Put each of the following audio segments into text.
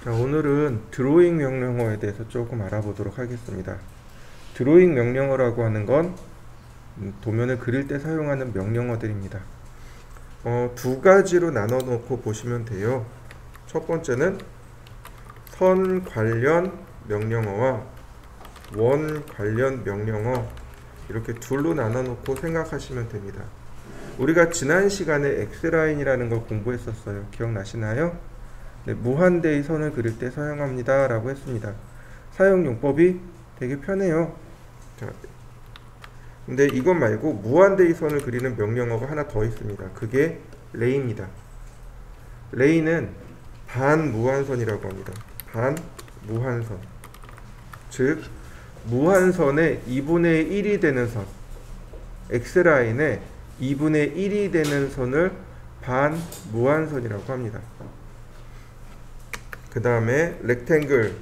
자, 오늘은 드로잉 명령어에 대해서 조금 알아보도록 하겠습니다. 드로잉 명령어라고 하는 건 도면을 그릴 때 사용하는 명령어들입니다. 두 가지로 나눠 놓고 보시면 돼요. 첫 번째는 선 관련 명령어와 원 관련 명령어, 이렇게 둘로 나눠 놓고 생각하시면 됩니다. 우리가 지난 시간에 X라인이라는 걸 공부했었어요. 기억나시나요? 네, 무한대의 선을 그릴 때 사용합니다 라고 했습니다. 사용 용법이 되게 편해요. 자, 근데 이것 말고 무한대의 선을 그리는 명령어가 하나 더 있습니다. 그게 레이입니다. 레이는 반무한선이라고 합니다. 반무한선, 즉 무한선의 2분의 1이 되는 선, X라인의 2분의 1이 되는 선을 반무한선이라고 합니다. 그 다음에 렉탱글,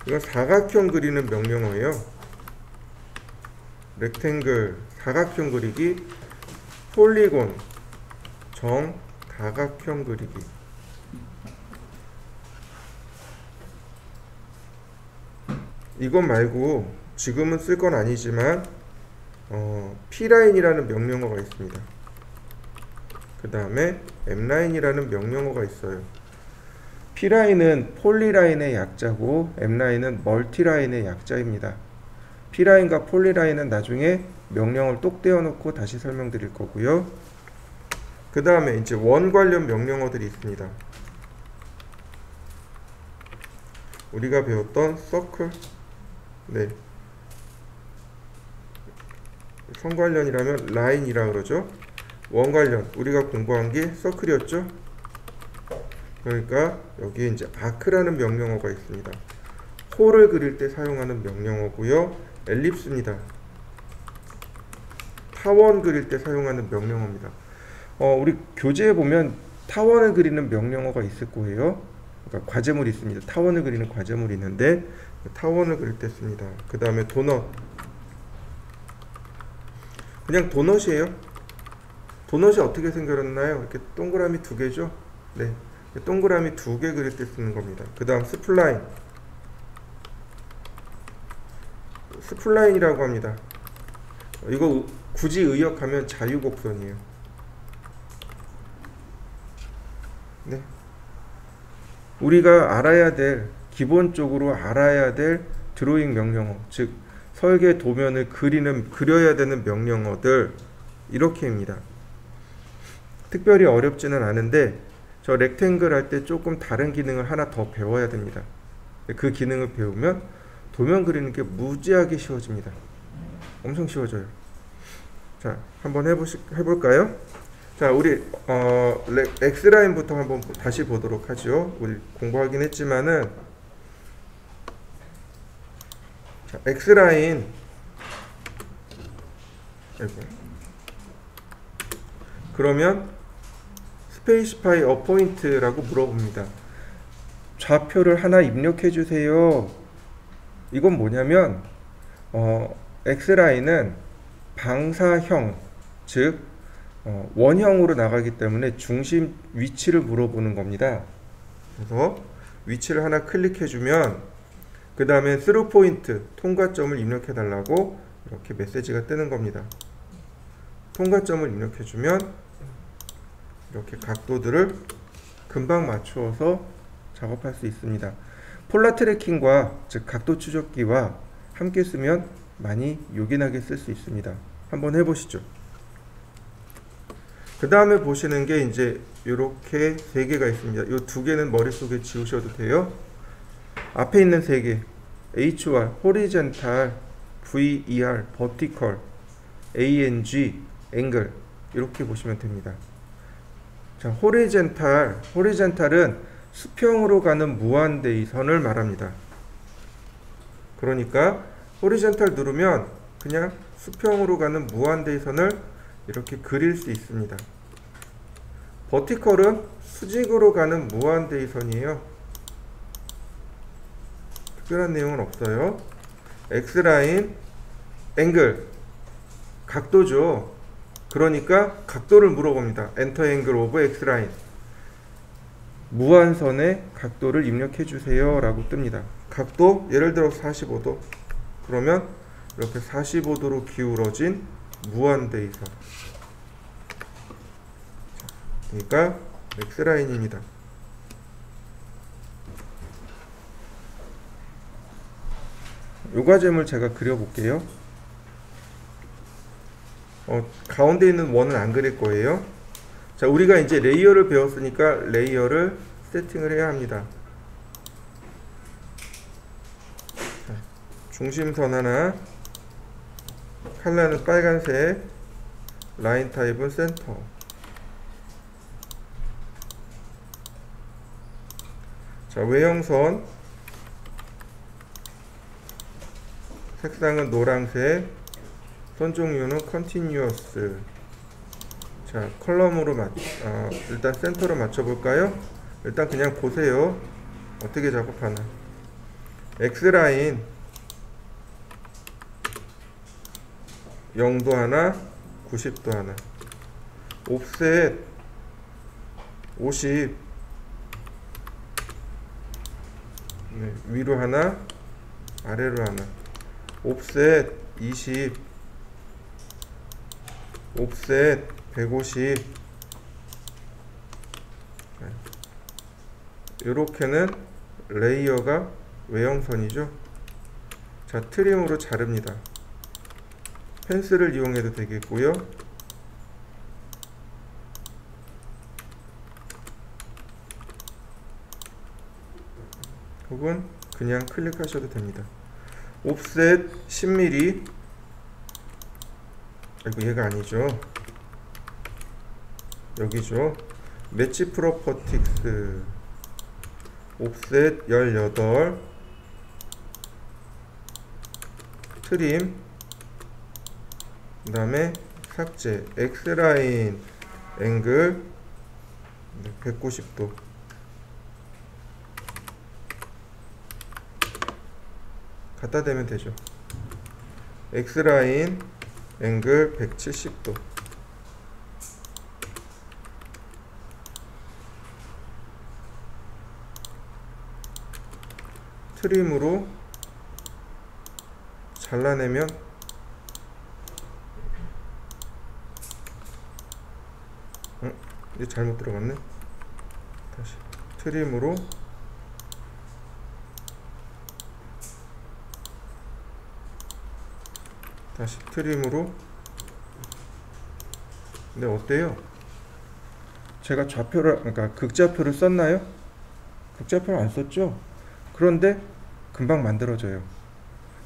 이건 사각형 그리는 명령어예요. 렉탱글, 사각형 그리기. 폴리곤, 정다각형 그리기. 이것 말고 지금은 쓸 건 아니지만 P라인이라는 명령어가 있습니다. 그 다음에 M라인이라는 명령어가 있어요. P라인은 폴리라인의 약자고 M라인은 멀티라인의 약자입니다. P라인과 폴리라인은 나중에 명령어를 똑 떼어놓고 다시 설명드릴 거고요. 그 다음에 이제 원 관련 명령어들이 있습니다. 우리가 배웠던 서클, 네, 선 관련이라면 라인이라 그러죠. 원 관련, 우리가 공부한 게 서클이었죠. 그러니까 여기에 이제 아크라는 명령어가 있습니다. 홀을 그릴 때 사용하는 명령어고요. 엘립스입니다. 타원 그릴 때 사용하는 명령어입니다. 우리 교재에 보면 타원을 그리는 명령어가 있을 거예요. 그러니까 과제물이 있습니다. 타원을 그리는 과제물이 있는데 타원을 그릴 때 씁니다. 그 다음에 도넛, 그냥 도넛이에요. 도넛이 어떻게 생겼나요? 이렇게 동그라미 두 개죠. 네, 동그라미 두 개 그릴 때 쓰는 겁니다. 그 다음 스플라인, 스플라인이라고 합니다. 이거 굳이 의역하면 자유곡선이에요. 네, 우리가 알아야 될, 기본적으로 알아야 될 드로잉 명령어, 즉 설계 도면을 그려야 되는 명령어들, 이렇게입니다. 특별히 어렵지는 않은데 저 렉탱글 할 때 조금 다른 기능을 하나 더 배워야 됩니다. 그 기능을 배우면 도면 그리는 게 무지하게 쉬워집니다. 엄청 쉬워져요. 자, 한번 해볼까요? 자, 우리 X라인부터 한번 다시 보도록 하죠. 우리 공부하긴 했지만은, 자, X라인, 그러면 스페이시파이 어포인트라고 물어봅니다. 좌표를 하나 입력해 주세요. 이건 뭐냐면 X라인은 방사형, 즉 원형으로 나가기 때문에 중심 위치를 물어보는 겁니다. 그래서 위치를 하나 클릭해 주면 그 다음에 스루 포인트, 통과점을 입력해 달라고 이렇게 메시지가 뜨는 겁니다. 통과점을 입력해 주면 이렇게 각도들을 금방 맞추어서 작업할 수 있습니다. 폴라 트래킹과, 즉 각도 추적기와 함께 쓰면 많이 요긴하게 쓸 수 있습니다. 한번 해보시죠. 그 다음에 보시는 게 이제 이렇게 세 개가 있습니다. 이 두 개는 머릿속에 지우셔도 돼요. 앞에 있는 세 개, HR, horizontal, VER, vertical, ANG, angle, 이렇게 보시면 됩니다. 자, horizontal은 수평으로 가는 무한대의 선을 말합니다. 그러니까 horizontal 누르면 그냥 수평으로 가는 무한대의 선을 이렇게 그릴 수 있습니다. vertical은 수직으로 가는 무한대의 선이에요. 특별한 내용은 없어요. X라인, angle, 각도죠. 그러니까 각도를 물어봅니다. Enter angle of X라인. 무한선의 각도를 입력해 주세요 라고 뜹니다. 각도 예를 들어 45도. 그러면 이렇게 45도로 기울어진 무한대이선, 그러니까 X라인입니다. 요과점을 제가 그려볼게요. 가운데 있는 원은 안 그릴 거예요. 자, 우리가 이제 레이어를 배웠으니까 레이어를 세팅을 해야 합니다. 자, 중심선 하나, 컬러는 빨간색, 라인 타입은 센터. 자, 외형선 색상은 노란색, 선 종류는 컨티뉴어스. 자, 컬럼으로 일단 센터로 맞춰볼까요? 일단 그냥 보세요. 어떻게 작업하나. X라인 0도 하나, 90도 하나. 옵셋 50. 네, 위로 하나, 아래로 하나. 옵셋 20. 옵셋 150. 이렇게는 레이어가 외형선이죠. 자, 트림으로 자릅니다. 펜슬을 이용해도 되겠고요. 혹은 그냥 클릭하셔도 됩니다. 옵셋 10mm. 아이고, 얘가 아니죠. 여기죠. 매치 프로퍼틱스 옵셋 18. 트림, 그 다음에 삭제. X라인 앵글 190도. 갖다 대면 되죠. X라인 앵글 170도. 트림으로 잘라내면 이게 잘못 들어갔네. 다시 트림으로 다시 트림으로. 근데 어때요? 제가 좌표를, 그러니까 극좌표를 썼나요? 극좌표를 안 썼죠? 그런데 금방 만들어져요.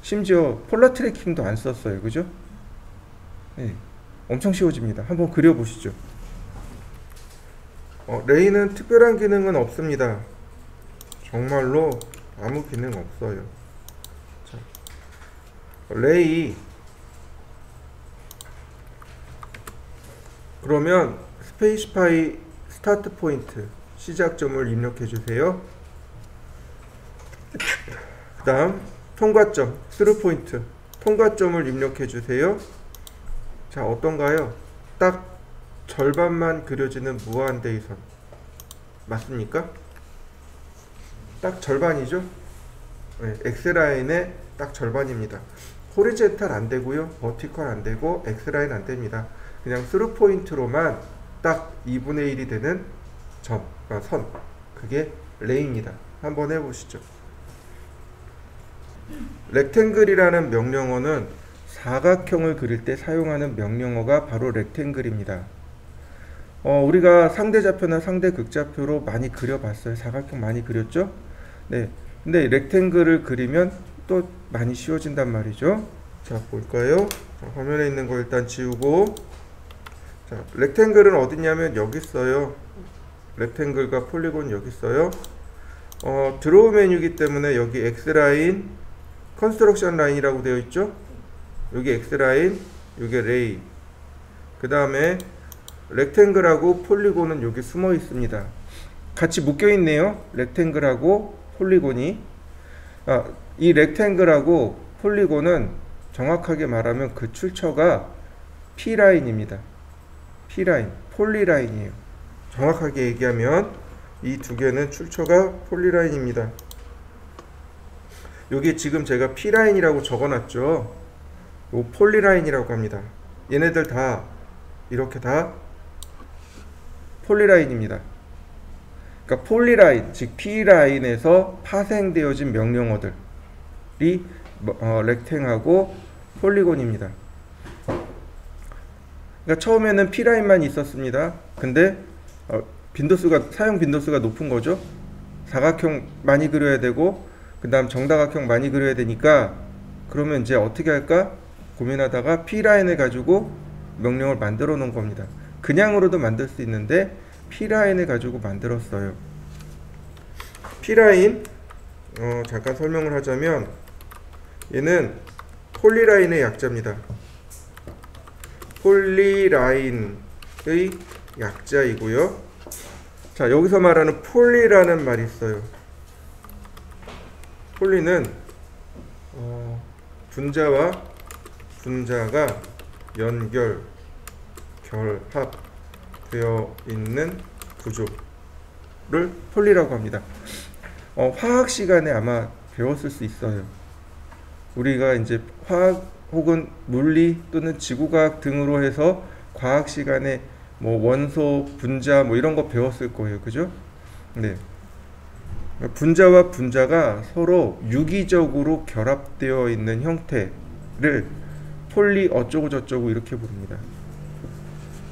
심지어 폴라 트래킹도 안 썼어요. 그죠? 네, 엄청 쉬워집니다. 한번 그려보시죠. 레이는 특별한 기능은 없습니다. 정말로 아무 기능 없어요. 자, 레이. 그러면 스페이스파이 스타트 포인트, 시작점을 입력해 주세요. 그 다음 통과점, 스루 포인트, 통과점을 입력해 주세요. 자, 어떤가요? 딱 절반만 그려지는 무한대이선 맞습니까? 딱 절반이죠? 네, X라인의 딱 절반입니다. 호리젠탈 안 되고요, 버티컬 안 되고, X라인 안 됩니다. 그냥 스루 포인트로만 딱 2분의 1이 되는 점, 선, 그게 레이입니다. 한번 해보시죠. 렉탱글이라는 명령어는 사각형을 그릴 때 사용하는 명령어가 바로 렉탱글입니다. 우리가 상대좌표나 상대극좌표로 많이 그려봤어요. 사각형 많이 그렸죠? 네. 근데 렉탱글을 그리면 또 많이 쉬워진단 말이죠. 자, 볼까요? 자, 화면에 있는 거 일단 지우고. 자, 렉탱글은 어디냐면 여기 있어요. 렉탱글과 폴리곤 여기 있어요. 드로우 메뉴이기 때문에 여기 X라인, 컨스트럭션 라인이라고 되어 있죠. 여기 X라인, 여기 레이. 그 다음에 렉탱글하고 폴리곤은 여기 숨어 있습니다. 같이 묶여 있네요. 렉탱글하고 폴리곤이. 이 렉탱글하고 폴리곤은 정확하게 말하면 그 출처가 P라인입니다. P라인, 폴리라인이에요. 정확하게 얘기하면 이 두 개는 출처가 폴리라인입니다. 여기 지금 제가 P라인이라고 적어놨죠. 요 폴리라인이라고 합니다. 얘네들 다 이렇게 다 폴리라인입니다. 그러니까 폴리라인, 즉 P라인에서 파생되어진 명령어들이 렉탱하고 폴리곤입니다. 그러니까 처음에는 P라인만 있었습니다. 근데 사용 빈도수가 높은 거죠. 사각형 많이 그려야 되고 그 다음 정다각형 많이 그려야 되니까 그러면 이제 어떻게 할까 고민하다가 P라인을 가지고 명령을 만들어 놓은 겁니다. 그냥으로도 만들 수 있는데 P라인을 가지고 만들었어요. P라인 잠깐 설명을 하자면 얘는 폴리라인의 약자입니다. 폴리라인의 약자이고요. 자, 여기서 말하는 폴리라는 말이 있어요. 폴리는 분자와 분자가 연결, 결합되어 있는 구조를 폴리라고 합니다. 화학 시간에 아마 배웠을 수 있어요. 우리가 이제 화학 혹은 물리 또는 지구과학 등으로 해서 과학 시간에 뭐 원소, 분자 뭐 이런 거 배웠을 거예요. 그죠? 네. 분자와 분자가 서로 유기적으로 결합되어 있는 형태를 폴리 어쩌고 저쩌고 이렇게 부릅니다.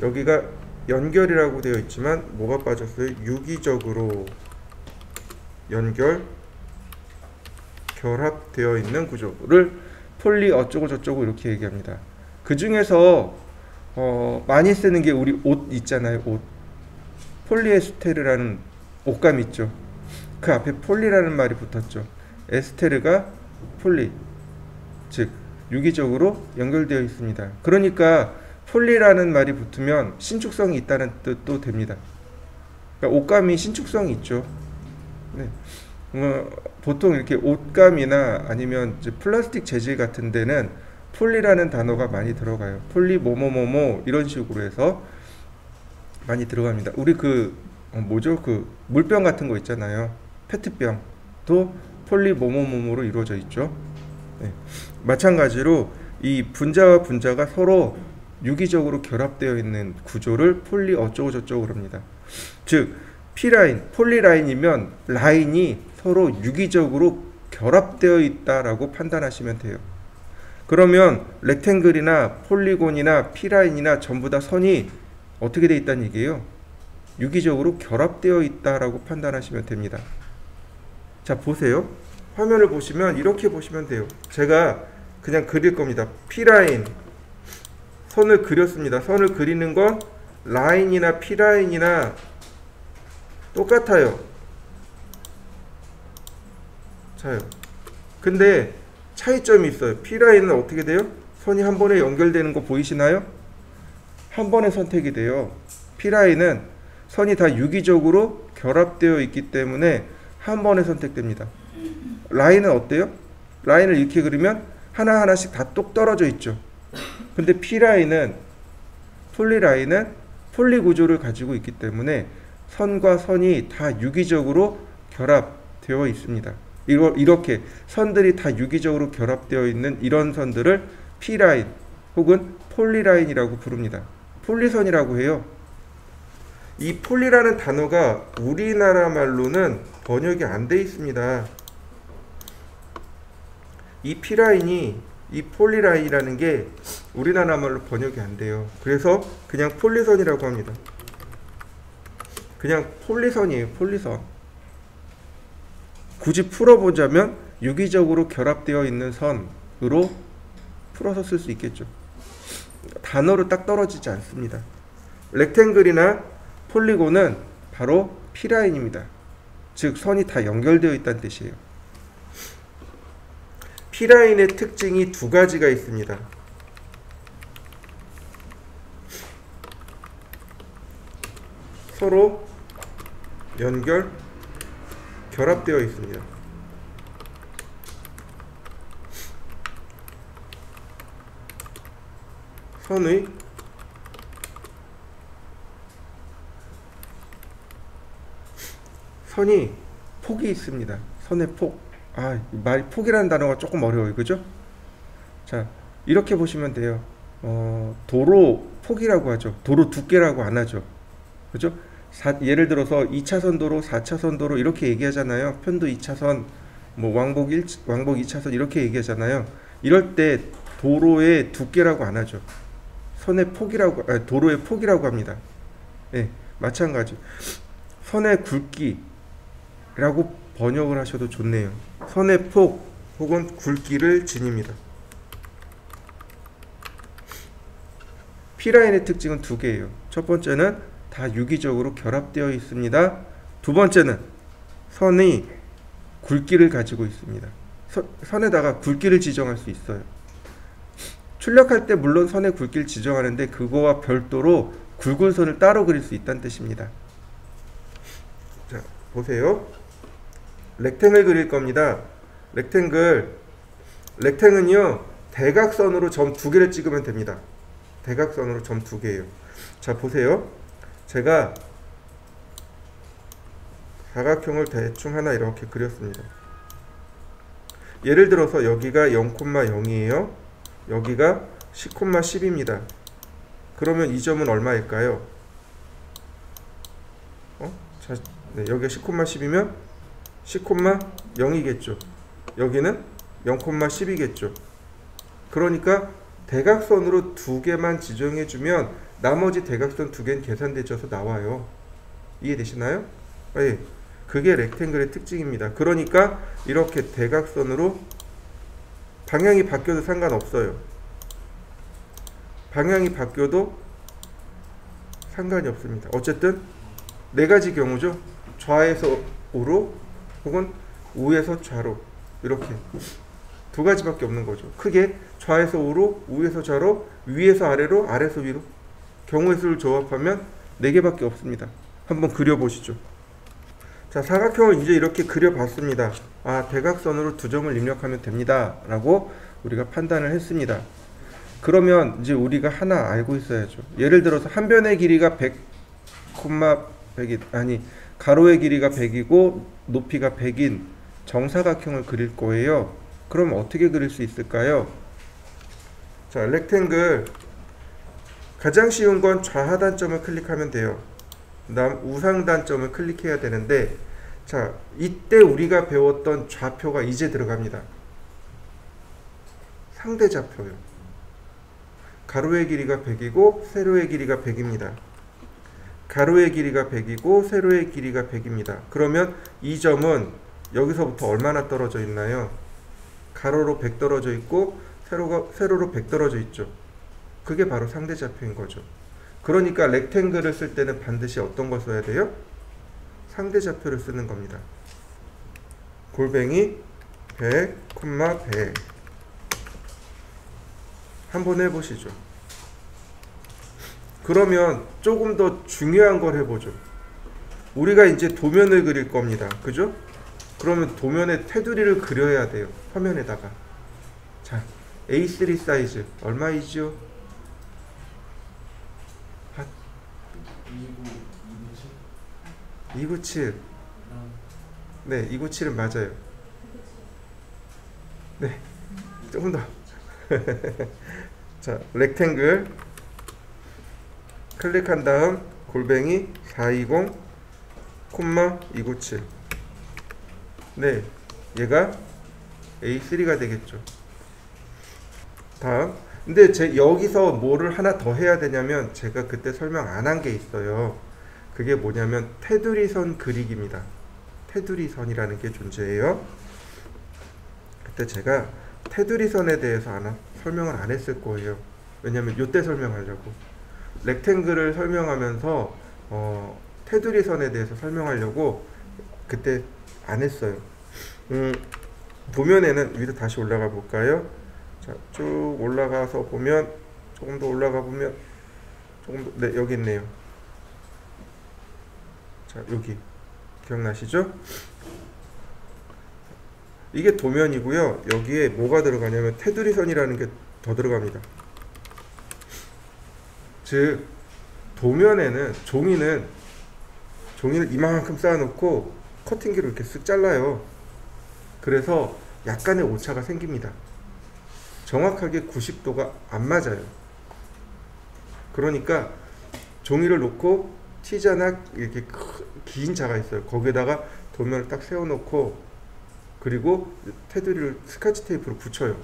여기가 연결이라고 되어 있지만 뭐가 빠졌어요? 유기적으로 연결, 결합되어 있는 구조를 폴리 어쩌고 저쩌고 이렇게 얘기합니다. 그 중에서 많이 쓰는 게 우리 옷 있잖아요. 옷. 폴리에스테르라는 옷감 있죠. 그 앞에 폴리라는 말이 붙었죠. 에스테르가 폴리, 즉 유기적으로 연결되어 있습니다. 그러니까 폴리라는 말이 붙으면 신축성이 있다는 뜻도 됩니다. 그러니까 옷감이 신축성이 있죠. 네. 보통 이렇게 옷감이나 아니면 이제 플라스틱 재질 같은 데는 폴리라는 단어가 많이 들어가요. 폴리 뭐뭐뭐뭐 이런 식으로 해서 많이 들어갑니다. 우리 뭐죠? 물병 같은 거 있잖아요. 페트병도 폴리 뭐뭐뭐뭐로 이루어져 있죠. 네. 마찬가지로 이 분자와 분자가 서로 유기적으로 결합되어 있는 구조를 폴리 어쩌고 저쩌고 그럽니다. 즉 P라인, 폴리라인이면 라인이 서로 유기적으로 결합되어 있다라고 판단하시면 돼요. 그러면 렉탱글이나 폴리곤이나 P라인이나 전부 다 선이 어떻게 되어 있다는 얘기예요? 유기적으로 결합되어 있다라고 판단하시면 됩니다. 자, 보세요. 화면을 보시면 이렇게 보시면 돼요. 제가 그냥 그릴 겁니다. P라인 선을 그렸습니다. 선을 그리는 건 라인이나 P라인이나 똑같아요. 자요. 근데 차이점이 있어요. P라인은 어떻게 돼요? 선이 한 번에 연결되는 거 보이시나요? 한 번에 선택이 돼요. P라인은 선이 다 유기적으로 결합되어 있기 때문에 한 번에 선택됩니다. 라인은 어때요? 라인을 이렇게 그리면 하나하나씩 다 똑 떨어져 있죠. 근데 P라인은, 폴리라인은 폴리 구조를 가지고 있기 때문에 선과 선이 다 유기적으로 결합되어 있습니다. 이렇게 선들이 다 유기적으로 결합되어 있는 이런 선들을 P라인 혹은 폴리라인이라고 부릅니다. 폴리선이라고 해요. 이 폴리라는 단어가 우리나라 말로는 번역이 안 돼 있습니다. 이 P라인이, 이 폴리라인이라는 게 우리나라 말로 번역이 안 돼요. 그래서 그냥 폴리선이라고 합니다. 그냥 폴리선이에요. 폴리선. 굳이 풀어보자면 유기적으로 결합되어 있는 선으로 풀어서 쓸 수 있겠죠. 단어로 딱 떨어지지 않습니다. 렉탱글이나 폴리곤은 바로 P라인입니다. 즉 선이 다 연결되어 있다는 뜻이에요. P라인의 특징이 두 가지가 있습니다. 서로 연결, 결합되어 있습니다. 선의 선이 폭이 있습니다. 선의 폭. 말 폭이라는 단어가 조금 어려워요. 그죠? 자, 이렇게 보시면 돼요. 도로 폭이라고 하죠. 도로 두께라고 안 하죠. 그죠? 예를 들어서 2차선 도로, 4차선 도로 이렇게 얘기하잖아요. 편도 2차선, 뭐 왕복 2차선 이렇게 얘기하잖아요. 이럴 때 도로의 두께라고 안 하죠. 선의 폭이라고, 도로의 폭이라고 합니다. 예, 마찬가지. 선의 굵기라고 번역을 하셔도 좋네요. 선의 폭 혹은 굵기를 지닙니다. P라인의 특징은 두 개예요. 첫 번째는 다 유기적으로 결합되어 있습니다. 두 번째는 선이 굵기를 가지고 있습니다. 선에다가 굵기를 지정할 수 있어요. 출력할 때 물론 선의 굵기를 지정하는데 그거와 별도로 굵은 선을 따로 그릴 수 있다는 뜻입니다. 자, 보세요. 렉탱을 그릴 겁니다. 렉탱은요 대각선으로 점 두 개를 찍으면 됩니다. 대각선으로 점 두 개예요. 자, 보세요. 제가 사각형을 대충 하나 이렇게 그렸습니다. 예를 들어서 여기가 0,0이에요. 여기가 10,10입니다. 그러면 이 점은 얼마일까요? 자, 네, 여기가 10,10이면 10,0이겠죠. 여기는 0,10이겠죠. 그러니까 대각선으로 두 개만 지정해주면 나머지 대각선 두 개는 계산되셔서 나와요. 이해되시나요? 네, 그게 렉탱글의 특징입니다. 그러니까 이렇게 대각선으로 방향이 바뀌어도 상관없어요. 방향이 바뀌어도 상관이 없습니다. 어쨌든 네 가지 경우죠. 좌에서 우로 혹은 우에서 좌로 이렇게 두 가지밖에 없는 거죠. 크게 좌에서 우로, 우에서 좌로, 위에서 아래로, 아래에서 위로 경우의 수를 조합하면 네 개밖에 없습니다. 한번 그려보시죠. 자, 사각형을 이제 이렇게 그려봤습니다. 대각선으로 두 점을 입력하면 됩니다 라고 우리가 판단을 했습니다. 그러면 이제 우리가 하나 알고 있어야죠. 예를 들어서 한 변의 길이가 100,100인 가로의 길이가 100이고 높이가 100인 정사각형을 그릴 거예요. 그럼 어떻게 그릴 수 있을까요? 자, 렉탱글 가장 쉬운 건 좌하단점을 클릭하면 돼요. 그 다음 우상단점을 클릭해야 되는데, 자, 이때 우리가 배웠던 좌표가 이제 들어갑니다. 상대좌표요. 가로의 길이가 100이고 세로의 길이가 100입니다. 가로의 길이가 100이고 세로의 길이가 100입니다. 그러면 이 점은 여기서부터 얼마나 떨어져 있나요? 가로로 100 떨어져 있고 세로로 100 떨어져 있죠. 그게 바로 상대좌표인 거죠. 그러니까 렉탱글을 쓸 때는 반드시 어떤 걸 써야 돼요? 상대좌표를 쓰는 겁니다. 골뱅이 100, 100 한번 해보시죠. 그러면 조금 더 중요한 걸 해보죠. 우리가 이제 도면을 그릴 겁니다. 그죠? 그러면 도면에 테두리를 그려야 돼요. 화면에다가. 자, A3 사이즈 얼마이죠? 297. 네, 297은 맞아요. 네, 조금 더. 자, 렉탱글 클릭한 다음 골뱅이 420, 297. 네, 얘가 A3가 되겠죠. 다음, 근데 여기서 뭐를 하나 더 해야 되냐면 제가 그때 설명 안 한 게 있어요. 그게 뭐냐면 테두리선 그리기입니다. 테두리선이라는 게 존재해요. 그때 제가 테두리선에 대해서 설명을 안 했을 거예요. 왜냐면 이때 설명하려고. 렉탱글을 설명하면서 테두리선에 대해서 설명하려고 그때 안 했어요. 도면에는 위로 다시 올라가 볼까요? 자, 쭉 올라가서 보면 조금 더 올라가 보면 조금 더, 네, 여기 있네요. 자, 여기 기억나시죠? 이게 도면이고요. 여기에 뭐가 들어가냐면 테두리선이라는 게 더 들어갑니다. 즉 도면에는 종이를 이만큼 쌓아놓고 커팅기로 이렇게 쓱 잘라요. 그래서 약간의 오차가 생깁니다. 정확하게 90도가 안 맞아요. 그러니까 종이를 놓고 티자나 이렇게 긴 자가 있어요. 거기에다가 도면을 딱 세워놓고 그리고 테두리를 스카치 테이프로 붙여요.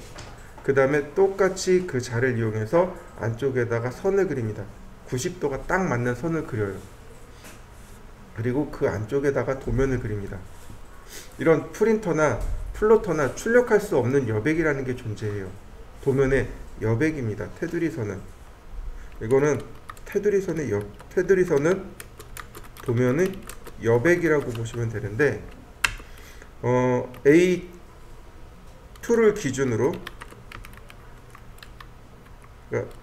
그 다음에 똑같이 그 자를 이용해서 안쪽에다가 선을 그립니다. 90도가 딱 맞는 선을 그려요. 그리고 그 안쪽에다가 도면을 그립니다. 이런 프린터나 플로터나 출력할 수 없는 여백이라는 게 존재해요. 도면의 여백입니다. 테두리 선은. 이거는 테두리 선은 도면의 여백이라고 보시면 되는데, A2를 기준으로, 그러니까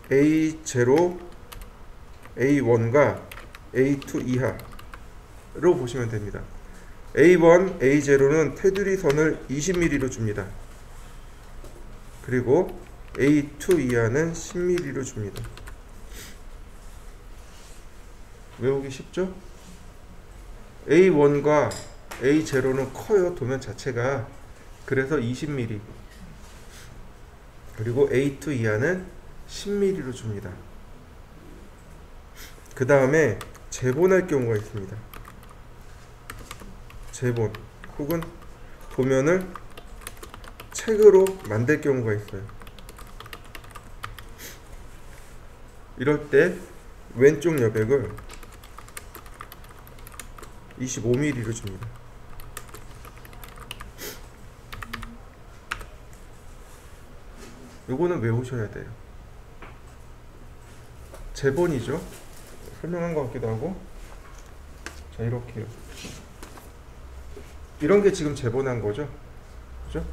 A0, A1과 A2 이하로 보시면 됩니다. A1, A0는 테두리 선을 20mm로 줍니다. 그리고 A2 이하는 10mm로 줍니다. 외우기 쉽죠? A1과 A0는 커요. 도면 자체가. 그래서 20mm. 그리고 A2 이하는 10mm로 줍니다. 그 다음에 재본할 경우가 있습니다. 재본 혹은 도면을 책으로 만들 경우가 있어요. 이럴 때 왼쪽 여백을 25mm로 줍니다. 요거는 외우셔야 돼요. 재본이죠. 설명한 것 같기도 하고. 자, 이렇게요. 이런 게 지금 재본한 거죠. 그죠?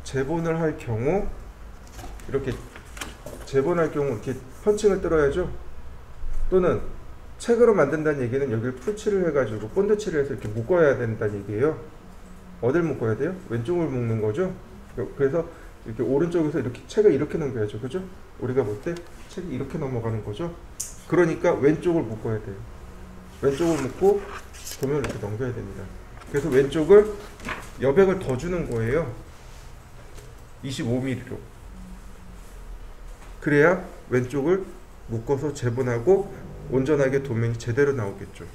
재본을 할 경우 이렇게 재본할 경우 이렇게 펀칭을 뚫어야죠. 또는 책으로 만든다는 얘기는 여기를 풀칠을 해가지고 본드칠을 해서 이렇게 묶어야 된다는 얘기예요. 어딜 묶어야 돼요? 왼쪽을 묶는 거죠. 그래서 이렇게 오른쪽에서 이렇게 책을 이렇게 넘겨야죠. 그죠? 우리가 볼 때 책이 이렇게 넘어가는 거죠. 그러니까 왼쪽을 묶어야 돼요. 왼쪽을 묶고 도면을 이렇게 넘겨야 됩니다. 그래서 왼쪽을 여백을 더 주는 거예요. 25mm로. 그래야 왼쪽을 묶어서 재본하고 온전하게 도면이 제대로 나오겠죠.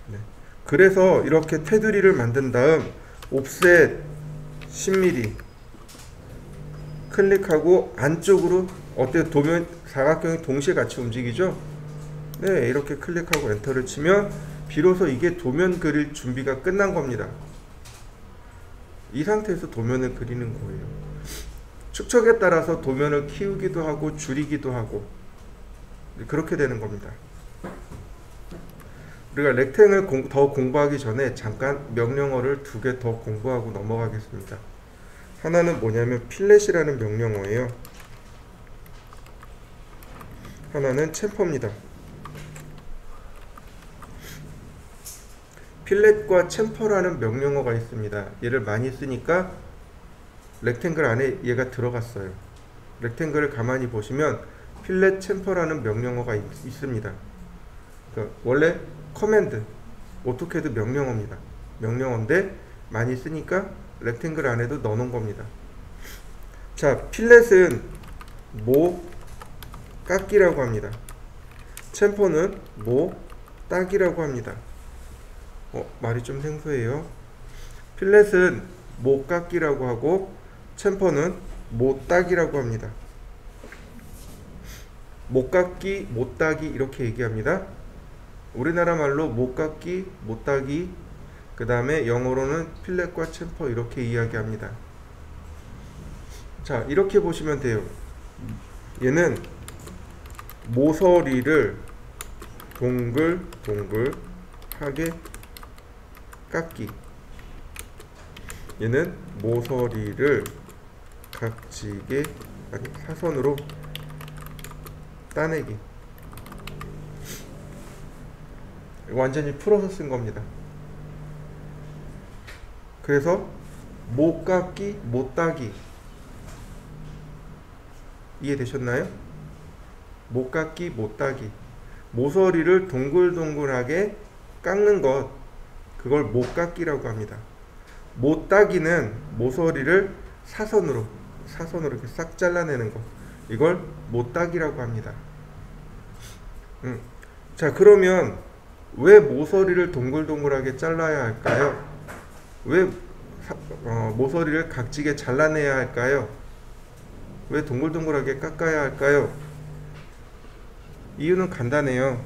네. 그래서 이렇게 테두리를 만든 다음 옵셋 10mm 클릭하고 안쪽으로 어때요? 도면 사각형이 동시에 같이 움직이죠? 네, 이렇게 클릭하고 엔터를 치면 비로소 이게 도면 그릴 준비가 끝난 겁니다. 이 상태에서 도면을 그리는 거예요. 축척에 따라서 도면을 키우기도 하고 줄이기도 하고 그렇게 되는 겁니다. 우리가 렉탱을 더 공부하기 전에 잠깐 명령어를 2개 더 공부하고 넘어가겠습니다. 하나는 뭐냐면 필렛이라는 명령어예요. 하나는 챔퍼입니다. 필렛과 챔퍼라는 명령어가 있습니다. 얘를 많이 쓰니까 렉탱글 안에 얘가 들어갔어요. 렉탱글을 가만히 보시면 필렛 챔퍼라는 명령어가 있습니다. 그러니까 원래 커맨드, 오토캐드 명령어입니다. 명령어인데 많이 쓰니까 렉탱글 안에도 넣어놓은 겁니다. 자, 필렛은 모 깎기라고 합니다. 챔퍼는 모 따기라고 합니다. 말이 좀 생소해요. 필렛은 모 깎기라고 하고 챔퍼는 모 따기라고 합니다. 못 깎기, 못 따기 이렇게 얘기합니다. 우리나라 말로 못 깎기, 못 따기, 그 다음에 영어로는 필렛과 챔퍼 이렇게 이야기합니다. 자, 이렇게 보시면 돼요. 얘는 모서리를 동글동글하게 깎기. 얘는 모서리를 각지게 사선으로 따내기. 완전히 풀어서 쓴 겁니다. 그래서 못 깎기, 못 따기. 이해되셨나요? 못 깎기, 못 따기. 모서리를 동글동글하게 깎는 것, 그걸 못깎기라고 합니다. 못따기는 모서리를 사선으로 이렇게 싹 잘라내는 것, 이걸 못따기라고 합니다. 자, 그러면 왜 모서리를 동글동글하게 잘라야 할까요? 왜 모서리를 각지게 잘라내야 할까요? 왜 동글동글하게 깎아야 할까요? 이유는 간단해요.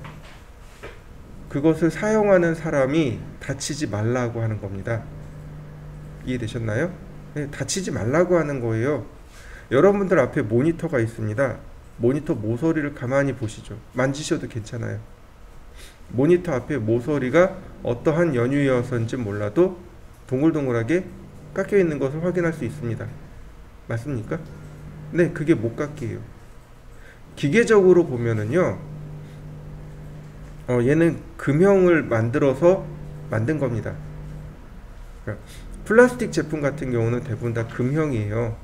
그것을 사용하는 사람이 다치지 말라고 하는 겁니다. 이해되셨나요? 네, 다치지 말라고 하는 거예요. 여러분들 앞에 모니터가 있습니다. 모니터 모서리를 가만히 보시죠. 만지셔도 괜찮아요. 모니터 앞에 모서리가 어떠한 연유여서인지 몰라도 동글동글하게 깎여 있는 것을 확인할 수 있습니다. 맞습니까? 네, 그게 못깎기예요. 기계적으로 보면은요, 얘는 금형을 만들어서 만든 겁니다. 그러니까 플라스틱 제품 같은 경우는 대부분 다 금형이에요.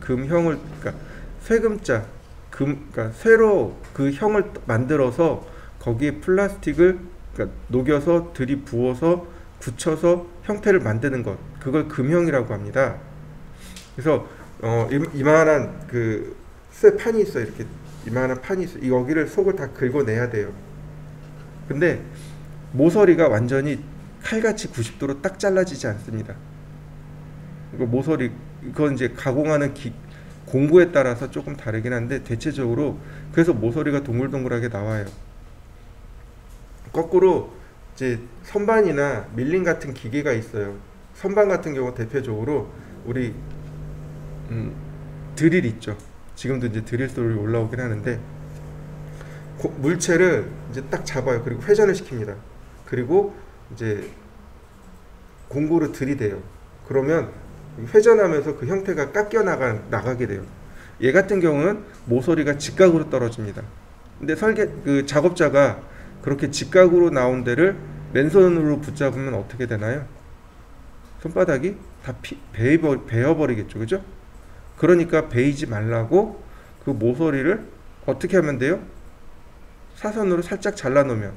금형을, 그러니까 쇠금자, 그러니까 쇠로 그 형을 만들어서 거기에 플라스틱을 그러니까 녹여서 들이부어서 굳혀서 형태를 만드는 것, 그걸 금형이라고 합니다. 그래서 이만한 그 쇠 판이 있어요. 이렇게 이만한 판이 있어요. 여기를 속을 다 긁어내야 돼요. 근데 모서리가 완전히 칼같이 90도로 딱 잘라지지 않습니다. 이거 모서리, 그건 이제 가공하는 공구에 따라서 조금 다르긴 한데 대체적으로 그래서 모서리가 동글동글하게 나와요. 거꾸로 이제 선반이나 밀링 같은 기계가 있어요. 선반 같은 경우 대표적으로 우리 드릴 있죠. 지금도 이제 드릴 소리 올라오긴 하는데 물체를 이제 딱 잡아요. 그리고 회전을 시킵니다. 그리고 이제 공구로 들이대요. 그러면 회전하면서 그 형태가 깎여 나가게 돼요. 얘 같은 경우는 모서리가 직각으로 떨어집니다. 근데 그 작업자가 그렇게 직각으로 나온 데를 맨손으로 붙잡으면 어떻게 되나요? 손바닥이 다 베어버리겠죠. 그죠? 그러니까 베이지 말라고 그 모서리를 어떻게 하면 돼요? 사선으로 살짝 잘라놓으면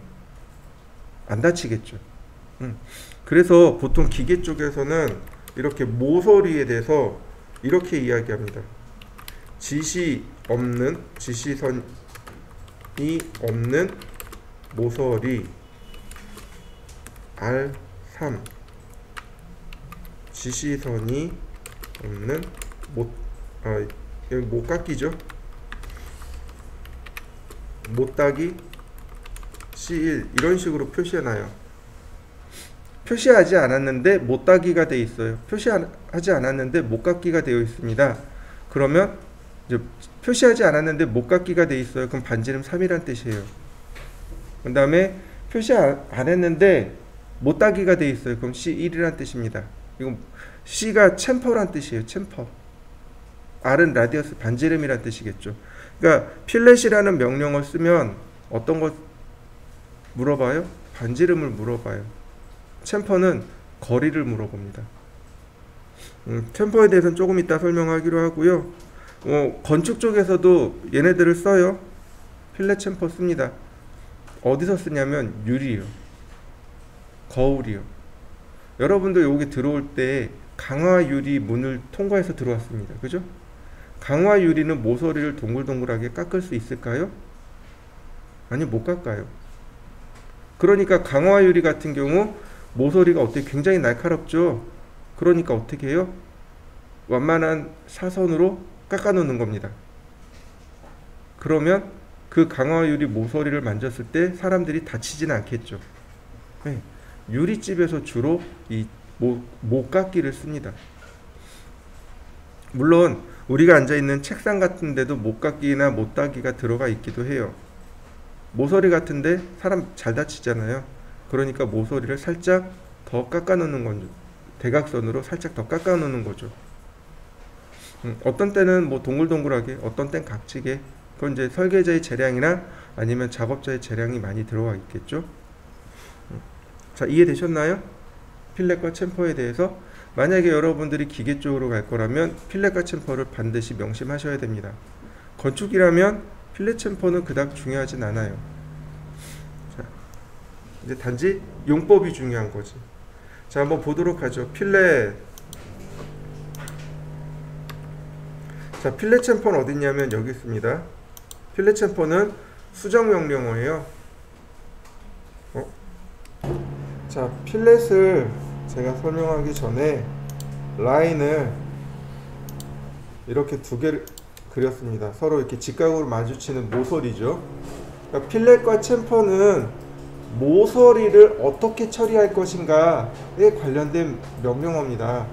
안 다치겠죠. 그래서 보통 기계 쪽에서는 이렇게 모서리에 대해서 이렇게 이야기합니다. 지시선이 없는 모서리 R3, 지시선이 없는 여기 못깎기죠. 못따기 C1 이런 식으로 표시해놔요. 표시하지 않았는데 못따기가 되어 있어요. 표시하지 않았는데 못깎기가 되어 있습니다. 그러면 이제 표시하지 않았는데 못깎기가 되어 있어요. 그럼 반지름 3이란 뜻이에요. 그 다음에 표시 안 했는데 못따기가 되어 있어요. 그럼 C1이란 뜻입니다. 이건 C가 챔퍼란 뜻이에요. 챔퍼. R은 라디어스, 반지름이란 뜻이겠죠. 그러니까 필렛이라는 명령을 쓰면 어떤 걸 물어봐요? 반지름을 물어봐요. 챔퍼는 거리를 물어봅니다. 챔퍼에 대해서는 조금 이따 설명하기로 하고요. 건축 쪽에서도 얘네들을 써요. 필렛 챔퍼 씁니다. 어디서 쓰냐면 유리요, 거울이요. 여러분도 여기 들어올 때 강화 유리 문을 통과해서 들어왔습니다. 그죠? 강화 유리는 모서리를 동글동글하게 깎을 수 있을까요? 아니, 못 깎아요. 그러니까 강화 유리 같은 경우 모서리가 어떻게 굉장히 날카롭죠? 그러니까 어떻게 해요? 완만한 사선으로 깎아 놓는 겁니다. 그러면 그 강화 유리 모서리를 만졌을 때 사람들이 다치지는 않겠죠. 네. 유리집에서 주로 이 못깎기를 씁니다. 물론 우리가 앉아있는 책상 같은 데도 못깎기나 못따기가 들어가 있기도 해요. 모서리 같은데 사람 잘 다치잖아요. 그러니까 모서리를 살짝 더 깎아 놓는 거죠. 대각선으로 살짝 더 깎아 놓는 거죠. 어떤 때는 뭐 동글동글하게, 어떤 땐 각지게. 그건 이제 설계자의 재량이나 아니면 작업자의 재량이 많이 들어가 있겠죠. 자, 이해되셨나요? 필렛과 챔퍼에 대해서. 만약에 여러분들이 기계 쪽으로 갈 거라면 필렛과 챔퍼를 반드시 명심하셔야 됩니다. 건축이라면 필렛 챔퍼는 그닥 중요하진 않아요. 이제 단지 용법이 중요한 거지. 자, 한번 보도록 하죠. 필렛. 자, 필렛 챔퍼는 어디 있냐면 여기 있습니다. 필렛 챔퍼는 수정 명령어예요. 자, 필렛을 제가 설명하기 전에 라인을 이렇게 두 개를 그렸습니다. 서로 이렇게 직각으로 마주치는 모서리죠. 그러니까 필렛과 챔퍼는 모서리를 어떻게 처리할 것인가에 관련된 명령어입니다.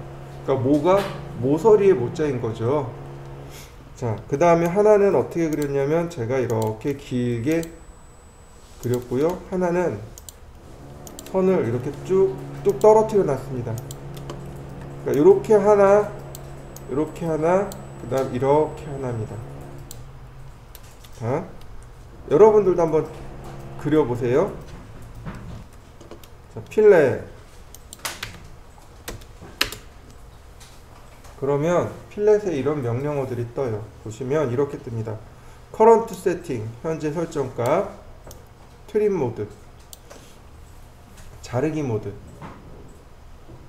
그러니까 모가 모서리의 모자인 거죠. 자, 그 다음에 하나는 어떻게 그렸냐면 제가 이렇게 길게 그렸고요. 하나는 선을 이렇게 쭉 떨어뜨려 놨습니다. 그러니까 이렇게 하나, 이렇게 하나, 그 다음 이렇게 하나입니다. 자, 여러분들도 한번 그려보세요. 자, 필렛. 그러면 필렛에 이런 명령어들이 떠요. 보시면 이렇게 뜹니다. current setting, 현재 설정값, trim 모드, 자르기 모드.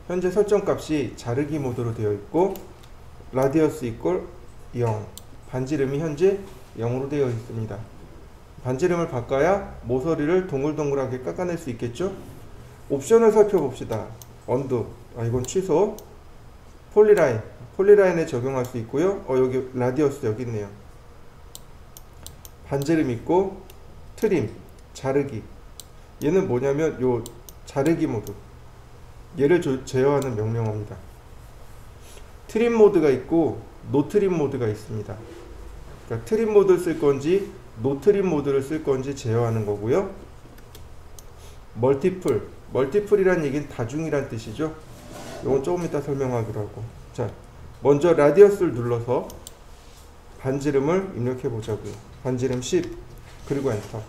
현재 설정값이 자르기 모드로 되어 있고 radius equal 0, 반지름이 현재 0으로 되어 있습니다. 반지름을 바꿔야 모서리를 동글동글하게 깎아낼 수 있겠죠? 옵션을 살펴봅시다. undo, 이건 취소. 폴리라인, 폴리라인에 적용할 수 있고요. 여기 라디어스 여기 있네요. 반지름 있고 트림, 자르기. 얘는 뭐냐면 요 자르기 모드, 얘를 제어하는 명령어입니다. 트림 모드가 있고 노 트림 모드가 있습니다. 그러니까 트림 모드를 쓸 건지 노 트림 모드를 쓸 건지 제어하는 거고요. 멀티플, 멀티플이란 얘기는 다중이란 뜻이죠. 이건 조금 이따 설명하기로 하고. 자, 먼저 라디어스를 눌러서 반지름을 입력해 보자고요. 반지름 10, 그리고 엔터.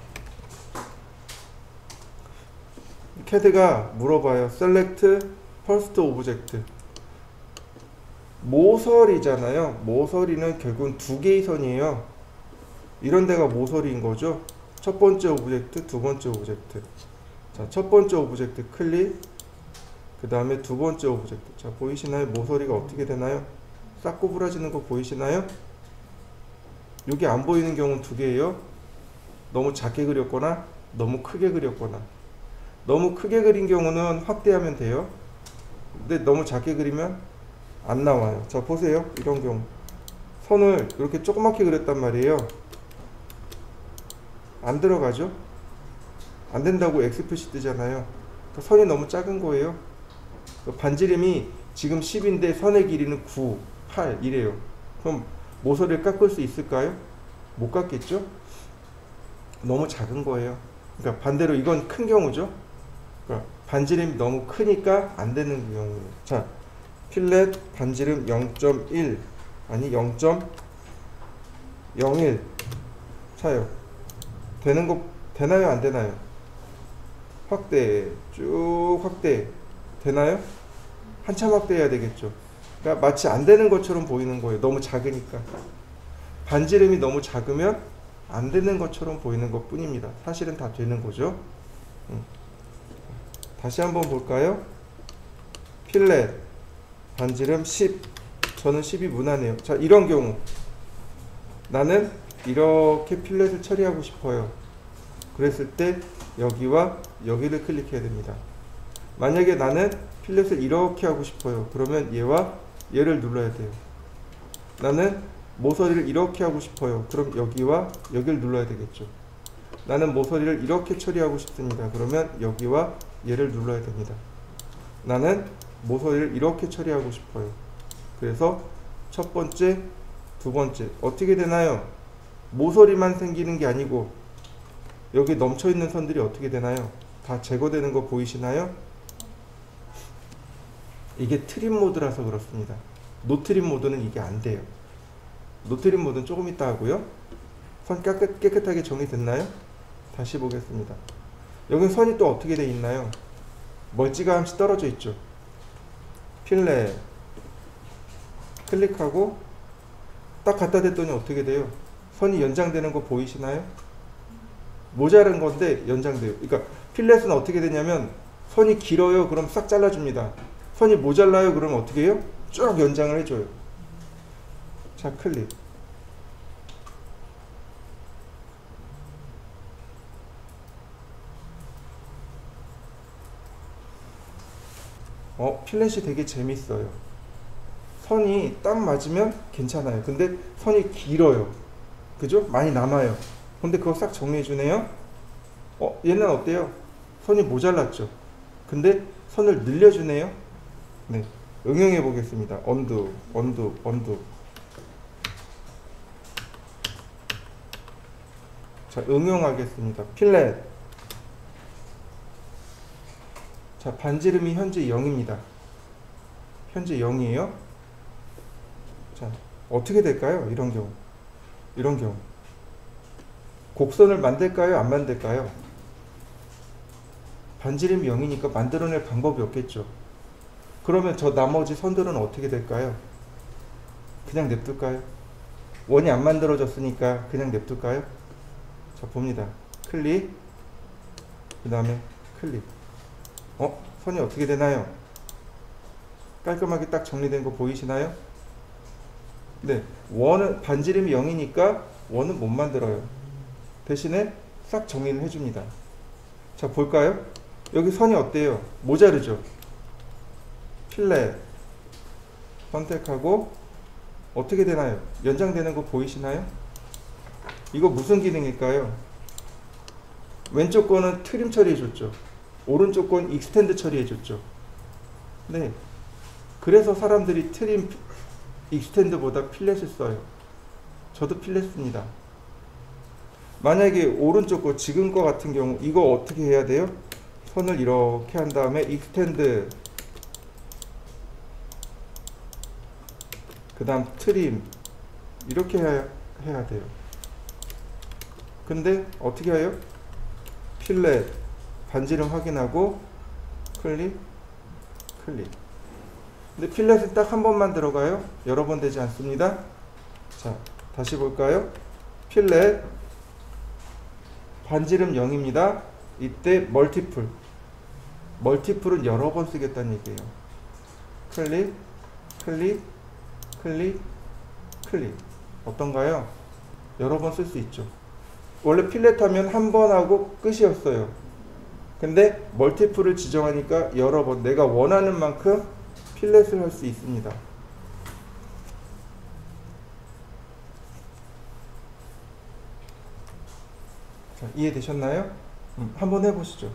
CAD가 물어봐요. Select First Object. 모서리잖아요. 모서리는 결국은 두 개의 선이에요. 이런 데가 모서리인 거죠. 첫 번째 오브젝트, 두 번째 오브젝트. 자, 첫 번째 오브젝트 클릭. 그 다음에 두 번째 오브젝트. 자, 보이시나요? 모서리가 어떻게 되나요? 싹 꼬부라지는 거 보이시나요? 여기 안 보이는 경우는 두 개예요. 너무 작게 그렸거나 너무 크게 그렸거나. 너무 크게 그린 경우는 확대하면 돼요. 근데 너무 작게 그리면 안 나와요. 자, 보세요. 이런 경우 선을 이렇게 조그맣게 그렸단 말이에요. 안 들어가죠? 안 된다고 X 표시 뜨잖아요. 선이 너무 작은 거예요. 반지름이 지금 10인데 선의 길이는 9, 8 이래요. 그럼 모서리를 깎을 수 있을까요? 못 깎겠죠? 너무 작은 거예요. 그러니까 반대로 이건 큰 경우죠. 그러니까 반지름이 너무 크니까 안 되는 경우예요. 자, 필렛 반지름 0.1 아니 0.01 차요. 되는 거 되나요? 안 되나요? 확대, 쭉 확대 되나요? 한참 확대해야 되겠죠. 그러니까 마치 안 되는 것처럼 보이는 거예요. 너무 작으니까. 반지름이 너무 작으면 안 되는 것처럼 보이는 것 뿐입니다. 사실은 다 되는 거죠. 다시 한번 볼까요? 필렛 반지름 10. 저는 10이 무난해요. 자, 이런 경우 나는 이렇게 필렛을 처리하고 싶어요. 그랬을 때 여기와 여기를 클릭해야 됩니다. 만약에 나는 필렛을 이렇게 하고 싶어요. 그러면 얘와 얘를 눌러야 돼요. 나는 모서리를 이렇게 하고 싶어요. 그럼 여기와 여기를 눌러야 되겠죠. 나는 모서리를 이렇게 처리하고 싶습니다. 그러면 여기와 얘를 눌러야 됩니다. 나는 모서리를 이렇게 처리하고 싶어요. 그래서 첫 번째, 두 번째 어떻게 되나요? 모서리만 생기는 게 아니고 여기 넘쳐있는 선들이 어떻게 되나요? 다 제거되는 거 보이시나요? 이게 트림 모드라서 그렇습니다. 노트림 모드는 이게 안 돼요. 노트림 모드는 조금 이따 하고요. 선 깨끗하게 정리됐나요? 다시 보겠습니다. 여기 선이 또 어떻게 돼 있나요? 멀찌감치 떨어져 있죠. 필렛 클릭하고 딱 갖다 댔더니 어떻게 돼요? 선이 연장되는 거 보이시나요? 모자란 건데 연장돼요. 그러니까 필렛은 어떻게 되냐면 선이 길어요. 그럼 싹 잘라줍니다. 선이 모자라요. 그럼 어떻게 해요? 쭉 연장을 해줘요. 자, 클릭. 필렛이 되게 재밌어요. 선이 딱 맞으면 괜찮아요. 근데 선이 길어요. 그죠? 많이 남아요. 근데 그거 싹 정리해주네요. 얘는 어때요? 선이 모자랐죠? 근데 선을 늘려주네요. 네, 응용해 보겠습니다. 언두, 언두, 언두. 자, 응용하겠습니다. 필렛. 자, 반지름이 현재 0입니다. 현재 0이에요. 자, 어떻게 될까요? 이런 경우. 이런 경우. 곡선을 만들까요? 안 만들까요? 반지름이 0이니까 만들어낼 방법이 없겠죠. 그러면 저 나머지 선들은 어떻게 될까요? 그냥 냅둘까요? 원이 안 만들어졌으니까 그냥 냅둘까요? 자, 봅니다. 클릭. 그 다음에 클릭. 선이 어떻게 되나요? 깔끔하게 딱 정리된 거 보이시나요? 네, 원은 반지름이 0이니까 원은 못 만들어요. 대신에 싹 정리를 해줍니다. 자, 볼까요? 여기 선이 어때요? 모자르죠? 필렛 선택하고 어떻게 되나요? 연장되는 거 보이시나요? 이거 무슨 기능일까요? 왼쪽 거는 트림 처리해줬죠. 오른쪽 건 익스텐드 처리해줬죠. 네, 그래서 사람들이 트림 익스텐드보다 필렛을 써요. 저도 필렛 씁니다. 만약에 오른쪽 거 지금 거 같은 경우 이거 어떻게 해야 돼요? 선을 이렇게 한 다음에 익스텐드, 그 다음 트림 이렇게 해야 돼요. 근데 어떻게 해요? 필렛 반지름 확인하고 클릭 클릭. 근데 필렛은 딱 한 번만 들어가요. 여러 번 되지 않습니다. 자, 다시 볼까요? 필렛 반지름 0입니다. 이때 멀티플. 멀티플은 여러 번 쓰겠다는 얘기예요. 클릭 클릭 클릭 클릭. 어떤가요? 여러 번 쓸 수 있죠. 원래 필렛 하면 한 번 하고 끝이었어요. 근데 멀티플을 지정하니까 여러 번 내가 원하는 만큼 필렛을 할 수 있습니다. 자, 이해되셨나요? 한번 해보시죠.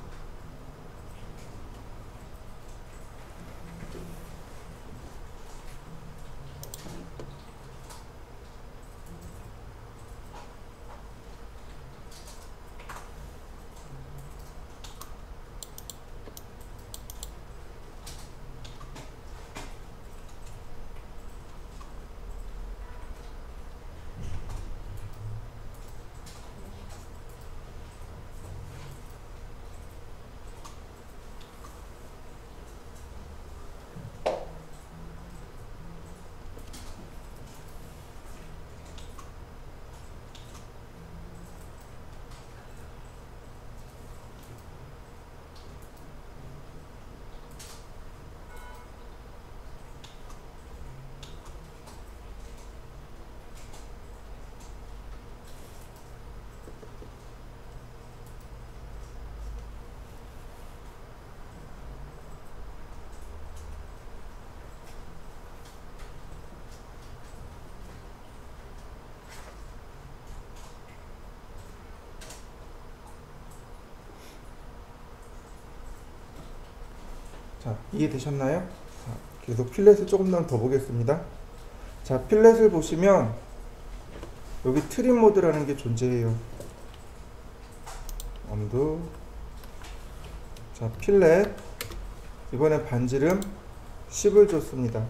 자, 이해되셨나요? 자, 계속 필렛을 조금 더 보겠습니다. 자, 필렛을 보시면 여기 트림 모드라는 게 존재해요. 언두. 자, 필렛. 이번에 반지름 10을 줬습니다.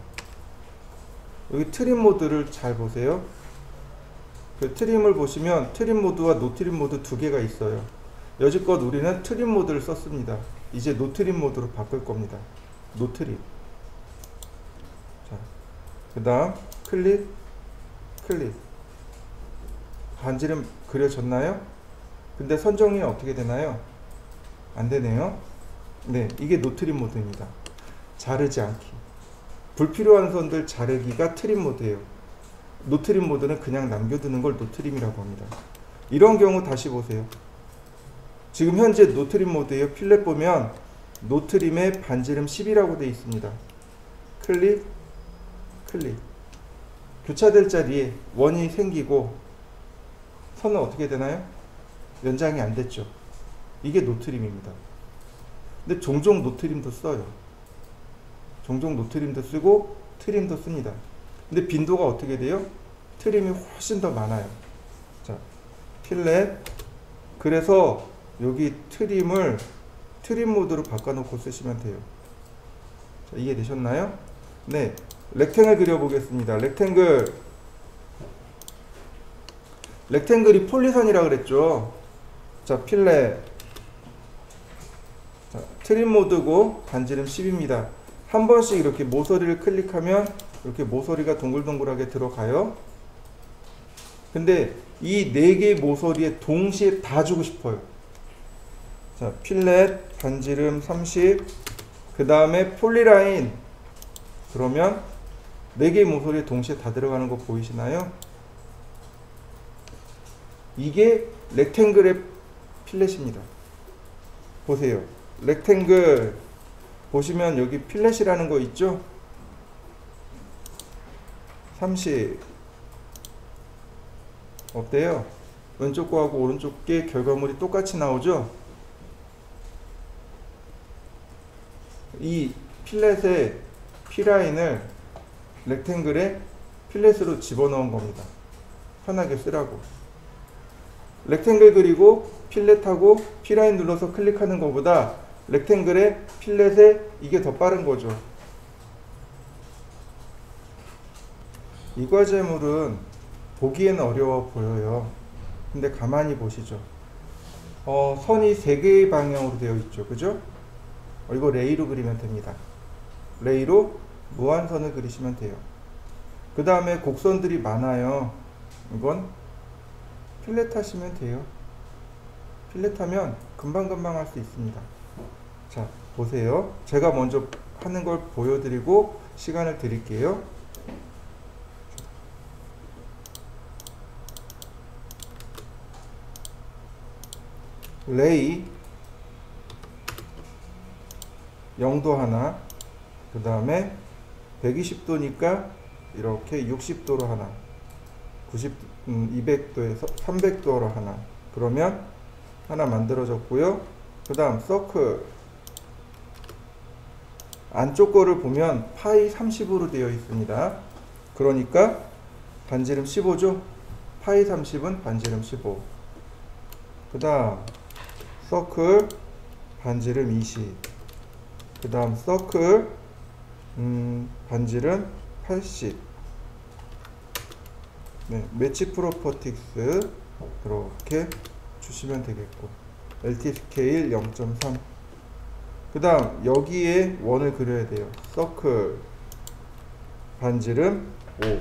여기 트림 모드를 잘 보세요. 그 트림을 보시면 트림 모드와 노 트림 모드 두 개가 있어요. 여지껏 우리는 트림 모드를 썼습니다. 이제 노 트림 모드로 바꿀 겁니다. 노 트림. 자, 그 다음 클릭 클릭. 반지름 그려졌나요? 근데 선정이 어떻게 되나요? 안되네요. 네, 이게 노트림 모드입니다. 자르지 않기. 불필요한 선들 자르기가 트림 모드예요. 노트림 모드는 그냥 남겨두는 걸 노트림이라고 합니다. 이런 경우 다시 보세요. 지금 현재 노트림 모드예요. 필렛 보면 노트림의 반지름 10이라고 되어 있습니다. 클릭, 클릭. 교차될 자리에 원이 생기고 선은 어떻게 되나요? 연장이 안 됐죠. 이게 노트림입니다. 근데 종종 노트림도 써요. 종종 노트림도 쓰고 트림도 씁니다. 근데 빈도가 어떻게 돼요? 트림이 훨씬 더 많아요. 자, 필렛. 그래서 여기 트림을 트림 모드로 바꿔놓고 쓰시면 돼요. 자, 이해되셨나요? 네, 렉탱글 그려보겠습니다. 렉탱글이 폴리선이라 그랬죠. 자, 필렛. 자, 트림 모드고 반지름 10입니다. 한 번씩 이렇게 모서리를 클릭하면 이렇게 모서리가 동글동글하게 들어가요. 근데 이 4개의 모서리에 동시에 다 주고 싶어요. 자, 필렛 반지름 30, 그 다음에 폴리라인. 그러면 4개의 모서리에 동시에 다 들어가는 거 보이시나요? 이게 렉탱글의 필렛입니다. 보세요. 렉탱글 보시면 여기 필렛이라는 거 있죠? 30 어때요? 왼쪽 거하고 오른쪽 게 결과물이 똑같이 나오죠? 이 필렛의 P라인을 렉탱글에 필렛으로 집어넣은 겁니다. 편하게 쓰라고. 렉탱글 그리고 필렛하고 P라인 눌러서 클릭하는 것보다 렉탱글에 필렛에 이게 더 빠른 거죠. 이 과제물은 보기에는 어려워 보여요. 근데 가만히 보시죠. 선이 3개의 방향으로 되어 있죠. 그죠? 이거 레이로 그리면 됩니다. 레이로 무한선을 그리시면 돼요. 그 다음에 곡선들이 많아요. 이건 필렛 하시면 돼요. 필렛 하면 금방금방 할 수 있습니다. 자, 보세요. 제가 먼저 하는 걸 보여드리고 시간을 드릴게요. 레이 0도 하나, 그 다음에 120도니까 이렇게 60도로 하나, 200도에서 300도로 하나. 그러면 하나 만들어졌고요. 그 다음 서클 안쪽 거를 보면 파이 30으로 되어 있습니다. 그러니까 반지름 15죠. 파이 30은 반지름 15. 그 다음 서클 반지름 20. 그 다음 서클 반지름 80. 네, 매치 프로퍼틱스 이렇게 주시면 되겠고, LT 스케일 0.3. 그 다음 여기에 원을 그려야 돼요. 서클 반지름 5.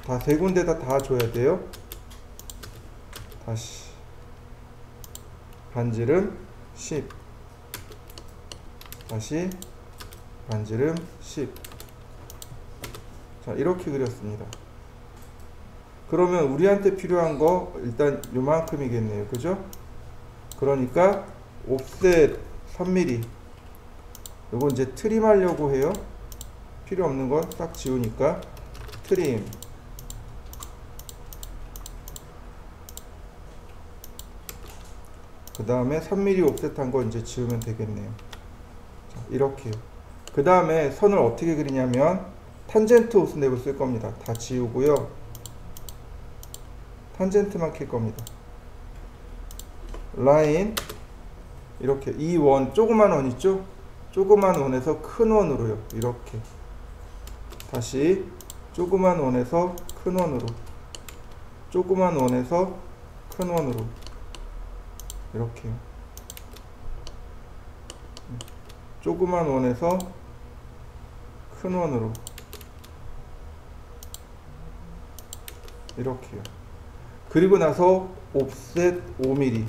다 세 군데다 다 줘야 돼요. 다시 반지름 10. 다시 반지름 10. 자, 이렇게 그렸습니다. 그러면 우리한테 필요한 거 일단 요만큼이겠네요. 그죠? 그러니까 옵셋 3mm. 요거 이제 트림 하려고 해요. 필요 없는 건 싹 지우니까 트림. 그 다음에 3mm 옵셋 한 거 이제 지우면 되겠네요. 자, 이렇게요. 그 다음에 선을 어떻게 그리냐면 탄젠트 옵스냅을 쓸 겁니다. 다 지우고요. 탄젠트만 킬 겁니다. 라인 이렇게 이 원, 조그만 원 있죠? 조그만 원에서 큰 원으로요. 이렇게 다시 조그만 원에서 큰 원으로, 조그만 원에서 큰 원으로 이렇게요. 조그만 원에서 큰 원으로 이렇게요. 그리고 나서 옵셋 5mm.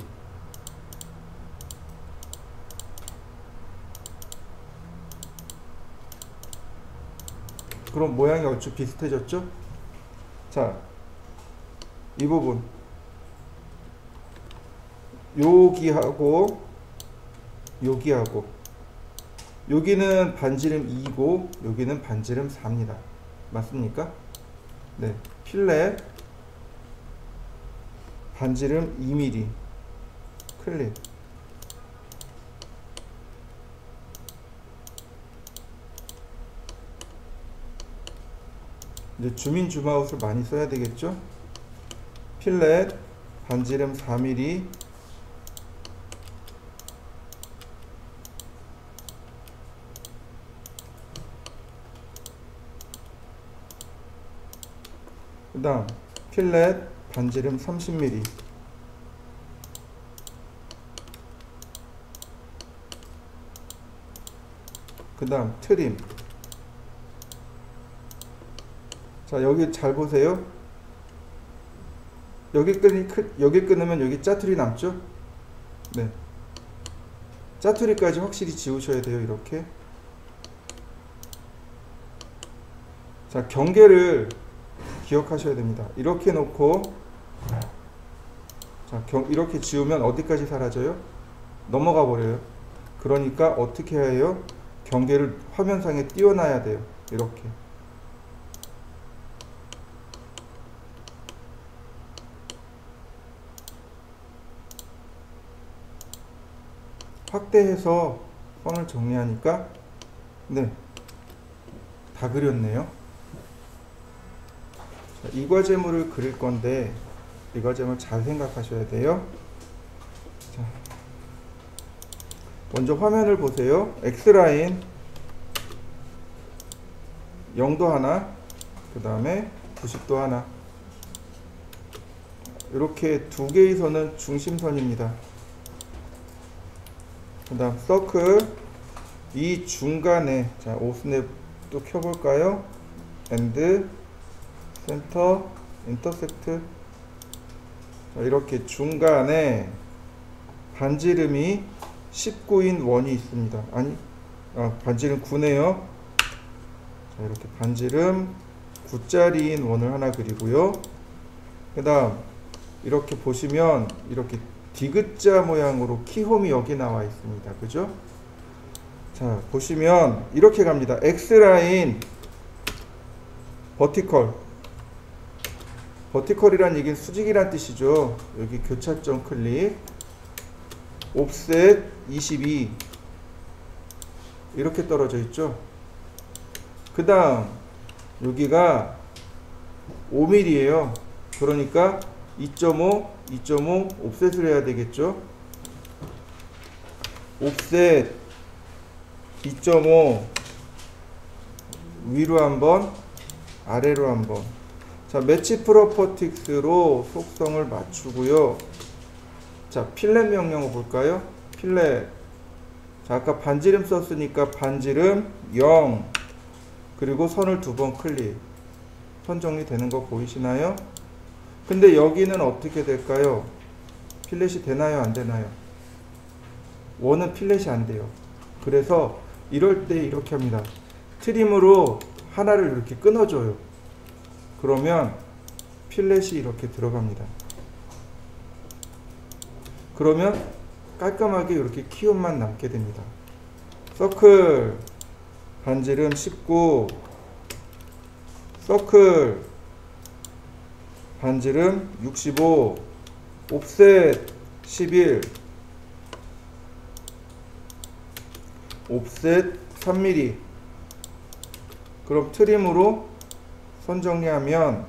그럼 모양이 얼추 비슷해졌죠? 자, 이 부분 여기하고 여기하고 여기는 반지름 2고 여기는 반지름 4입니다. 맞습니까? 네, 필렛 반지름 2mm 클립. 이제 줌인 줌아웃을 많이 써야 되겠죠? 필렛 반지름 4mm 그 다음 필렛 반지름 30mm 그 다음 트림. 자, 여기 잘 보세요. 여기 끊으면 여기 짜투리 남죠? 네, 짜투리까지 확실히 지우셔야 돼요. 이렇게. 자, 경계를 기억하셔야 됩니다. 이렇게 놓고, 자, 이렇게 지우면 어디까지 사라져요? 넘어가 버려요. 그러니까 어떻게 해요? 경계를 화면상에 띄워놔야 돼요. 이렇게. 확대해서 선을 정리하니까 네, 다 그렸네요. 자, 이 과제물을 그릴 건데 이 과제물 잘 생각하셔야 돼요. 자, 먼저 화면을 보세요. X라인 0도 하나, 그 다음에 90도 하나, 이렇게 두 개의 선은 중심선입니다. 그 다음 서클, 이 중간에, 자, 오스냅 또 켜볼까요? 엔드, 센터, 인터섹트. 자, 이렇게 중간에 반지름이 19인 원이 있습니다. 아니, 반지름 9네요. 자, 이렇게 반지름 9짜리인 원을 하나 그리고요. 그 다음 이렇게 보시면 이렇게 디귿자 모양으로 키홈이 여기 나와 있습니다. 그죠? 자, 보시면 이렇게 갑니다. X라인 버티컬. 버티컬이란 얘기는 수직이란 뜻이죠. 여기 교차점 클릭. 옵셋 22 이렇게 떨어져 있죠. 그 다음 여기가 5mm예요. 그러니까 2.5 옵셋을 해야 되겠죠. 옵셋 2.5 위로 한번, 아래로 한번. 자, 매치 프로퍼틱스로 속성을 맞추고요. 자, 필렛 명령어 볼까요? 필렛. 자, 아까 반지름 썼으니까 반지름 0, 그리고 선을 두 번 클릭. 선 정리되는 거 보이시나요? 근데 여기는 어떻게 될까요? 필렛이 되나요? 안 되나요? 원은 필렛이 안 돼요. 그래서 이럴 때 이렇게 합니다. 트림으로 하나를 이렇게 끊어줘요. 그러면 필렛이 이렇게 들어갑니다. 그러면 깔끔하게 이렇게 키움만 남게 됩니다. 서클 반지름 19, 서클 반지름 65, 옵셋 11, 옵셋 3mm. 그럼 트림으로 선 정리하면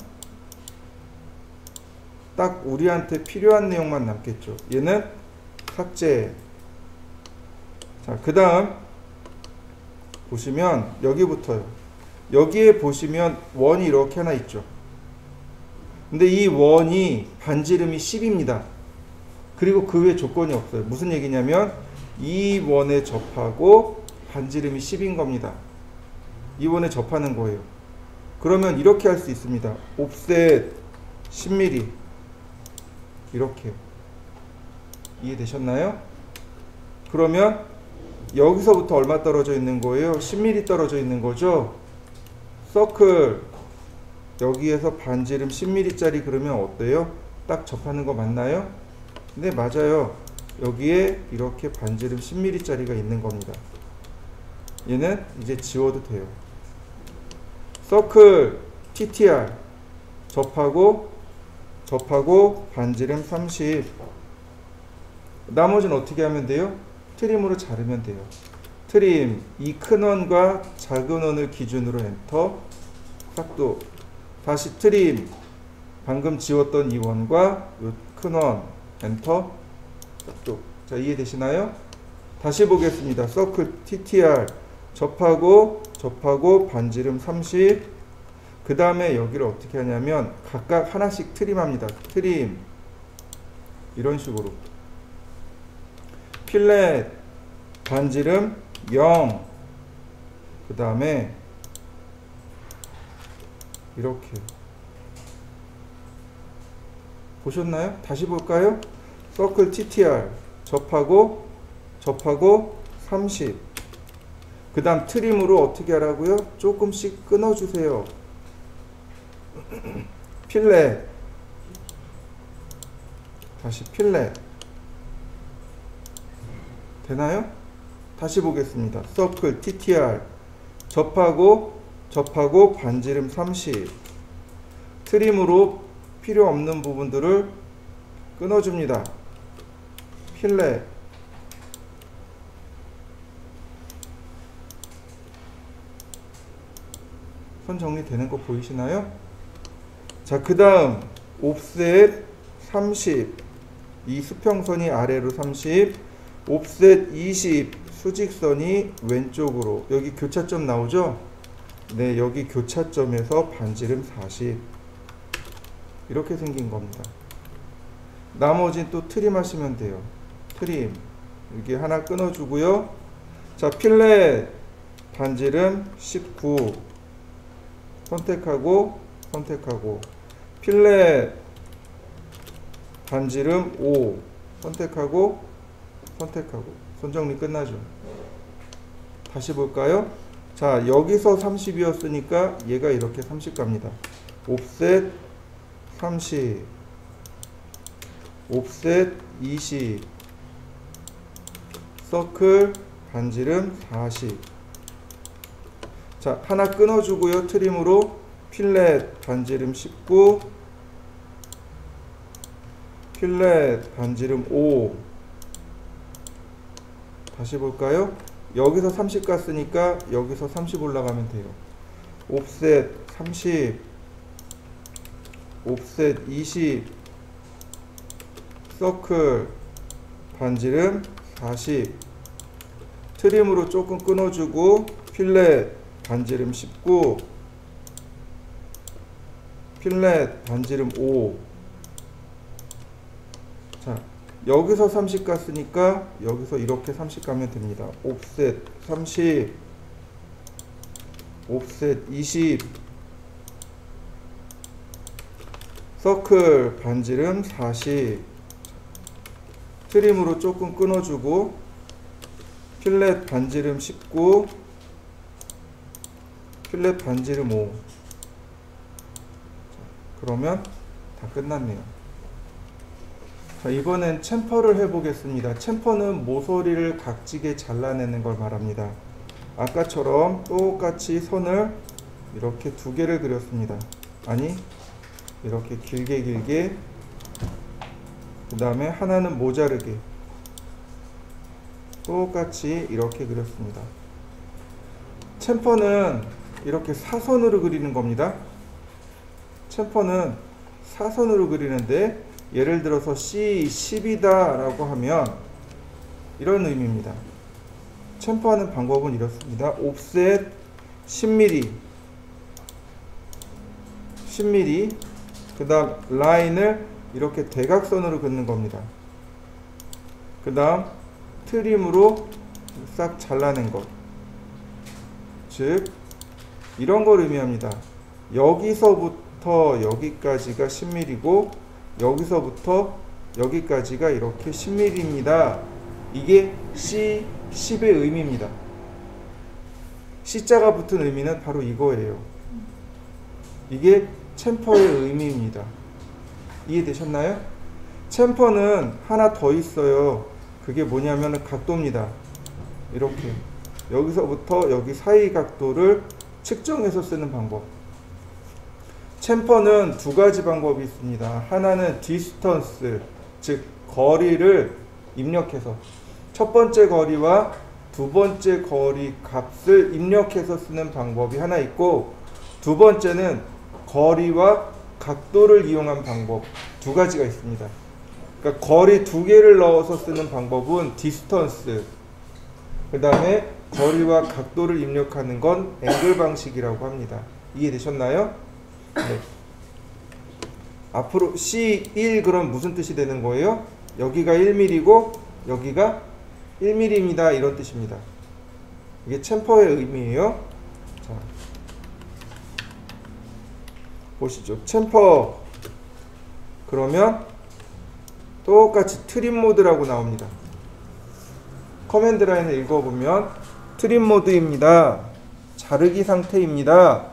딱 우리한테 필요한 내용만 남겠죠. 얘는 삭제. 자, 그 다음 보시면 여기부터요. 여기에 보시면 원이 이렇게 하나 있죠. 근데 이 원이 반지름이 10입니다. 그리고 그 외에 조건이 없어요. 무슨 얘기냐면 이 원에 접하고 반지름이 10인 겁니다. 이 원에 접하는 거예요. 그러면 이렇게 할 수 있습니다. 옵셋 10mm. 이렇게. 이해되셨나요? 그러면 여기서부터 얼마 떨어져 있는 거예요? 10mm 떨어져 있는 거죠. 서클 여기에서 반지름 10mm짜리 그러면 어때요? 딱 접하는 거 맞나요? 네, 맞아요. 여기에 이렇게 반지름 10mm짜리가 있는 겁니다. 얘는 이제 지워도 돼요. 서클 TTR 접하고 반지름 30. 나머지는 어떻게 하면 돼요? 트림으로 자르면 돼요. 트림 이 큰 원과 작은 원을 기준으로 엔터. 싹도 다시 트림 방금 지웠던 이 원과 이 큰 원 엔터. 싹도. 자, 이해되시나요? 다시 보겠습니다. 서클 TTR 접하고 반지름 30. 그 다음에 여기를 어떻게 하냐면 각각 하나씩 트림합니다. 트림 이런 식으로. 필렛 반지름 0. 그 다음에 이렇게 보셨나요? 다시 볼까요? 서클 TTR 접하고 30. 그 다음 트림으로 어떻게 하라고요? 조금씩 끊어주세요. 필렛 다시 필렛 되나요? 다시 보겠습니다. 서클 TTR 접하고 반지름 30. 트림으로 필요 없는 부분들을 끊어줍니다. 필렛 선 정리되는 거 보이시나요? 자, 그 다음 옵셋 30. 이 수평선이 아래로 30. 옵셋 20. 수직선이 왼쪽으로. 여기 교차점 나오죠? 네, 여기 교차점에서 반지름 40. 이렇게 생긴 겁니다. 나머지는 또 트림 하시면 돼요. 트림 여기 하나 끊어주고요. 자, 필렛 반지름 19 선택하고 필렛 반지름 5 선택하고 손정리 끝나죠. 다시 볼까요? 자, 여기서 30이었으니까 얘가 이렇게 30 갑니다. 옵셋 30 옵셋 20 서클 반지름 40. 자, 하나 끊어주고요. 트림으로 필렛 반지름 19 필렛 반지름 5. 다시 볼까요? 여기서 30 갔으니까 여기서 30 올라가면 돼요. 옵셋 30 옵셋 20 서클 반지름 40. 트림으로 조금 끊어주고 필렛 반지름 19 필렛 반지름 5. 자, 여기서 30 갔으니까 여기서 이렇게 30 가면 됩니다. 옵셋 30 옵셋 20 서클 반지름 40. 트림으로 조금 끊어주고 필렛 반지름 19 필렛 반지름 5. 자, 그러면 다 끝났네요. 자, 이번엔 챔퍼를 해보겠습니다. 챔퍼는 모서리를 각지게 잘라내는 걸 말합니다. 아까처럼 똑같이 선을 이렇게 두 개를 그렸습니다. 아니, 이렇게 길게 그 다음에 하나는 모자르게 똑같이 이렇게 그렸습니다. 챔퍼는 이렇게 사선으로 그리는 겁니다. 챔퍼는 사선으로 그리는데 예를 들어서 C10이다 라고 하면 이런 의미입니다. 챔퍼하는 방법은 이렇습니다. 옵셋 10mm 그 다음 라인을 이렇게 대각선으로 긋는 겁니다. 그 다음 트림으로 싹 잘라낸 것, 즉 이런 걸 의미합니다. 여기서부터 여기까지가 10mm고 여기서부터 여기까지가 이렇게 10mm입니다. 이게 C10의 의미입니다. C자가 붙은 의미는 바로 이거예요. 이게 챔퍼의 의미입니다. 이해되셨나요? 챔퍼는 하나 더 있어요. 그게 뭐냐면 각도입니다. 이렇게 여기서부터 여기 사이 각도를 측정해서 쓰는 방법. 챔퍼는 두 가지 방법이 있습니다. 하나는 디스턴스, 즉 거리를 입력해서 첫 번째 거리와 두 번째 거리 값을 입력해서 쓰는 방법이 하나 있고, 두 번째는 거리와 각도를 이용한 방법, 두 가지가 있습니다. 그러니까 거리 두 개를 넣어서 쓰는 방법은 디스턴스, 그 다음에 거리와 각도를 입력하는 건 앵글 방식이라고 합니다. 이해되셨나요? 네. 앞으로 C1 그럼 무슨 뜻이 되는 거예요? 여기가 1mm고 여기가 1mm입니다. 이런 뜻입니다. 이게 챔퍼의 의미예요. 자, 보시죠. 챔퍼 그러면 똑같이 트림 모드라고 나옵니다. 커맨드 라인을 읽어보면 트림 모드입니다. 자르기 상태입니다.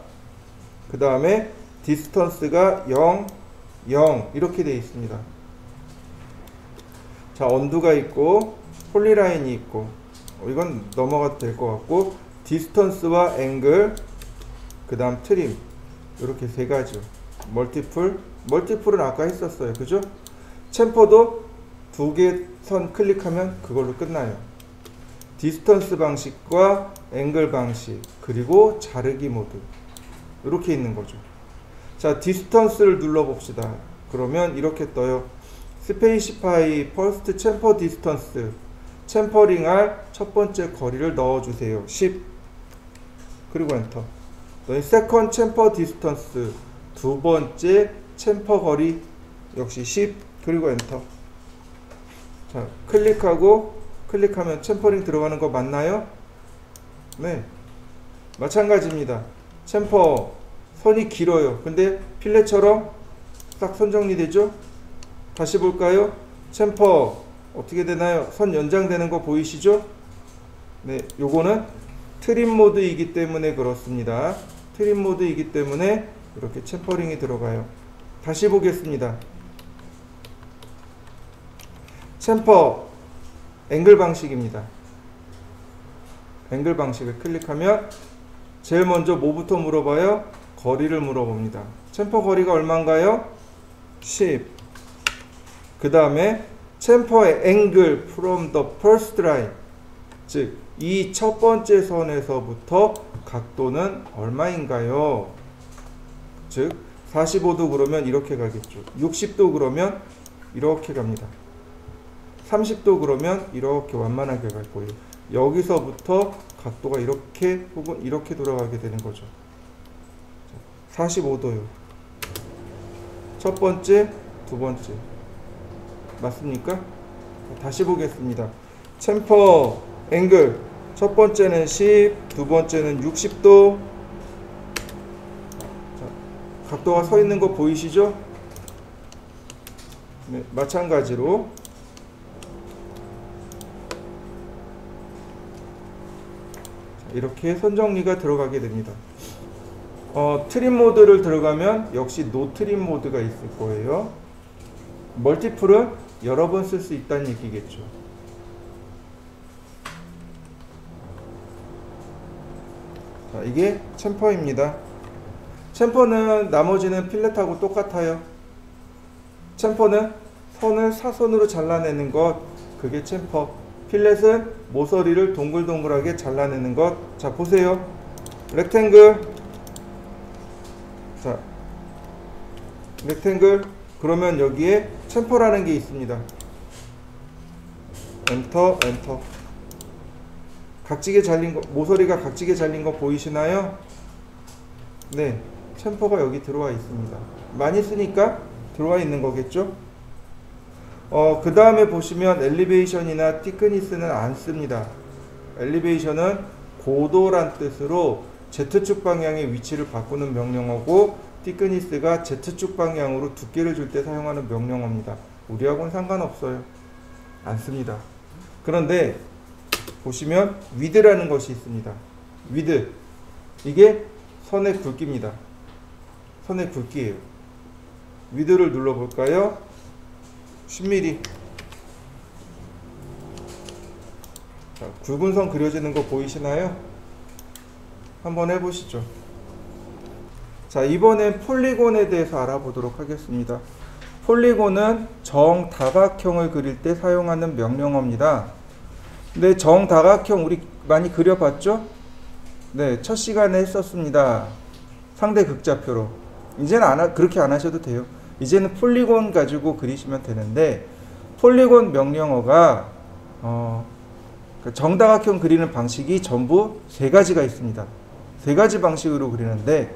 그 다음에 디스턴스가 0, 0 이렇게 되어 있습니다. 자, 언두가 있고 폴리라인이 있고, 이건 넘어가도 될 것 같고, 디스턴스와 앵글, 그 다음 트림, 이렇게 세 가지. 멀티플은 아까 했었어요. 그죠? 챔퍼도 두 개 선 클릭하면 그걸로 끝나요. 디스턴스 방식과 앵글 방식, 그리고 자르기 모드, 이렇게 있는 거죠. 자, 디스턴스를 눌러 봅시다. 그러면 이렇게 떠요. 스페이시파이 퍼스트 챔퍼 디스턴스, 챔퍼링할 첫 번째 거리를 넣어주세요. 10. 그리고 엔터. 세컨 챔퍼 디스턴스, 두 번째 챔퍼 거리 역시 10. 그리고 엔터. 자, 클릭하면 챔퍼링 들어가는 거 맞나요? 네, 마찬가지입니다. 챔퍼 선이 길어요. 근데 필렛처럼 딱 선 정리되죠? 다시 볼까요? 챔퍼 어떻게 되나요? 선 연장되는 거 보이시죠? 네, 요거는 트림 모드이기 때문에 그렇습니다. 트림 모드이기 때문에 이렇게 챔퍼링이 들어가요. 다시 보겠습니다. 챔퍼 앵글 방식입니다. 앵글 방식을 클릭하면 제일 먼저 뭐부터 물어봐요? 거리를 물어봅니다. 챔퍼 거리가 얼마인가요? 10. 그 다음에 챔퍼의 앵글 from the first line, 즉 이 첫 번째 선에서부터 각도는 얼마인가요? 즉 45도 그러면 이렇게 가겠죠. 60도 그러면 이렇게 갑니다. 30도 그러면 이렇게 완만하게 갈 거예요. 여기서부터 각도가 이렇게 혹은 이렇게 돌아가게 되는 거죠. 45도요. 첫 번째, 두 번째. 맞습니까? 다시 보겠습니다. 챔퍼 앵글 첫 번째는 10, 두 번째는 60도. 자, 각도가 서 있는 거 보이시죠? 네, 마찬가지로 이렇게 선정리가 들어가게 됩니다. 트림 모드를 들어가면 역시 노 트림 모드가 있을 거예요. 멀티플은 여러 번 쓸 수 있다는 얘기겠죠. 자, 이게 챔퍼입니다. 챔퍼는 나머지는 필렛하고 똑같아요. 챔퍼는 선을 사선으로 잘라내는 것, 그게 챔퍼. 필렛은 모서리를 동글동글하게 잘라내는 것. 자, 보세요. 렉탱글. 자, 렉탱글. 그러면 여기에 챔퍼라는 게 있습니다. 엔터, 엔터. 각지게 잘린 거, 모서리가 각지게 잘린 거 보이시나요? 네, 챔퍼가 여기 들어와 있습니다. 많이 쓰니까 들어와 있는 거겠죠? 그 다음에 보시면 엘리베이션이나 티크니스는 안 씁니다. 엘리베이션은 고도란 뜻으로 Z축 방향의 위치를 바꾸는 명령어고, 티크니스가 Z축 방향으로 두께를 줄 때 사용하는 명령어입니다. 우리하고는 상관없어요. 안 씁니다. 그런데 보시면 위드라는 것이 있습니다. 위드, 이게 선의 굵기입니다. 선의 굵기예요. 위드를 눌러볼까요? 10mm. 자, 굵은 선 그려지는 거 보이시나요? 한번 해보시죠. 자, 이번엔 폴리곤에 대해서 알아보도록 하겠습니다. 폴리곤은 정다각형을 그릴 때 사용하는 명령어입니다. 근데 정다각형 우리 많이 그려봤죠? 네, 첫 시간에 했었습니다. 상대 극좌표로. 이제는 그렇게 안 하셔도 돼요. 이제는 폴리곤 가지고 그리시면 되는데, 폴리곤 명령어가 정다각형 그리는 방식이 전부 세 가지가 있습니다. 세 가지 방식으로 그리는데,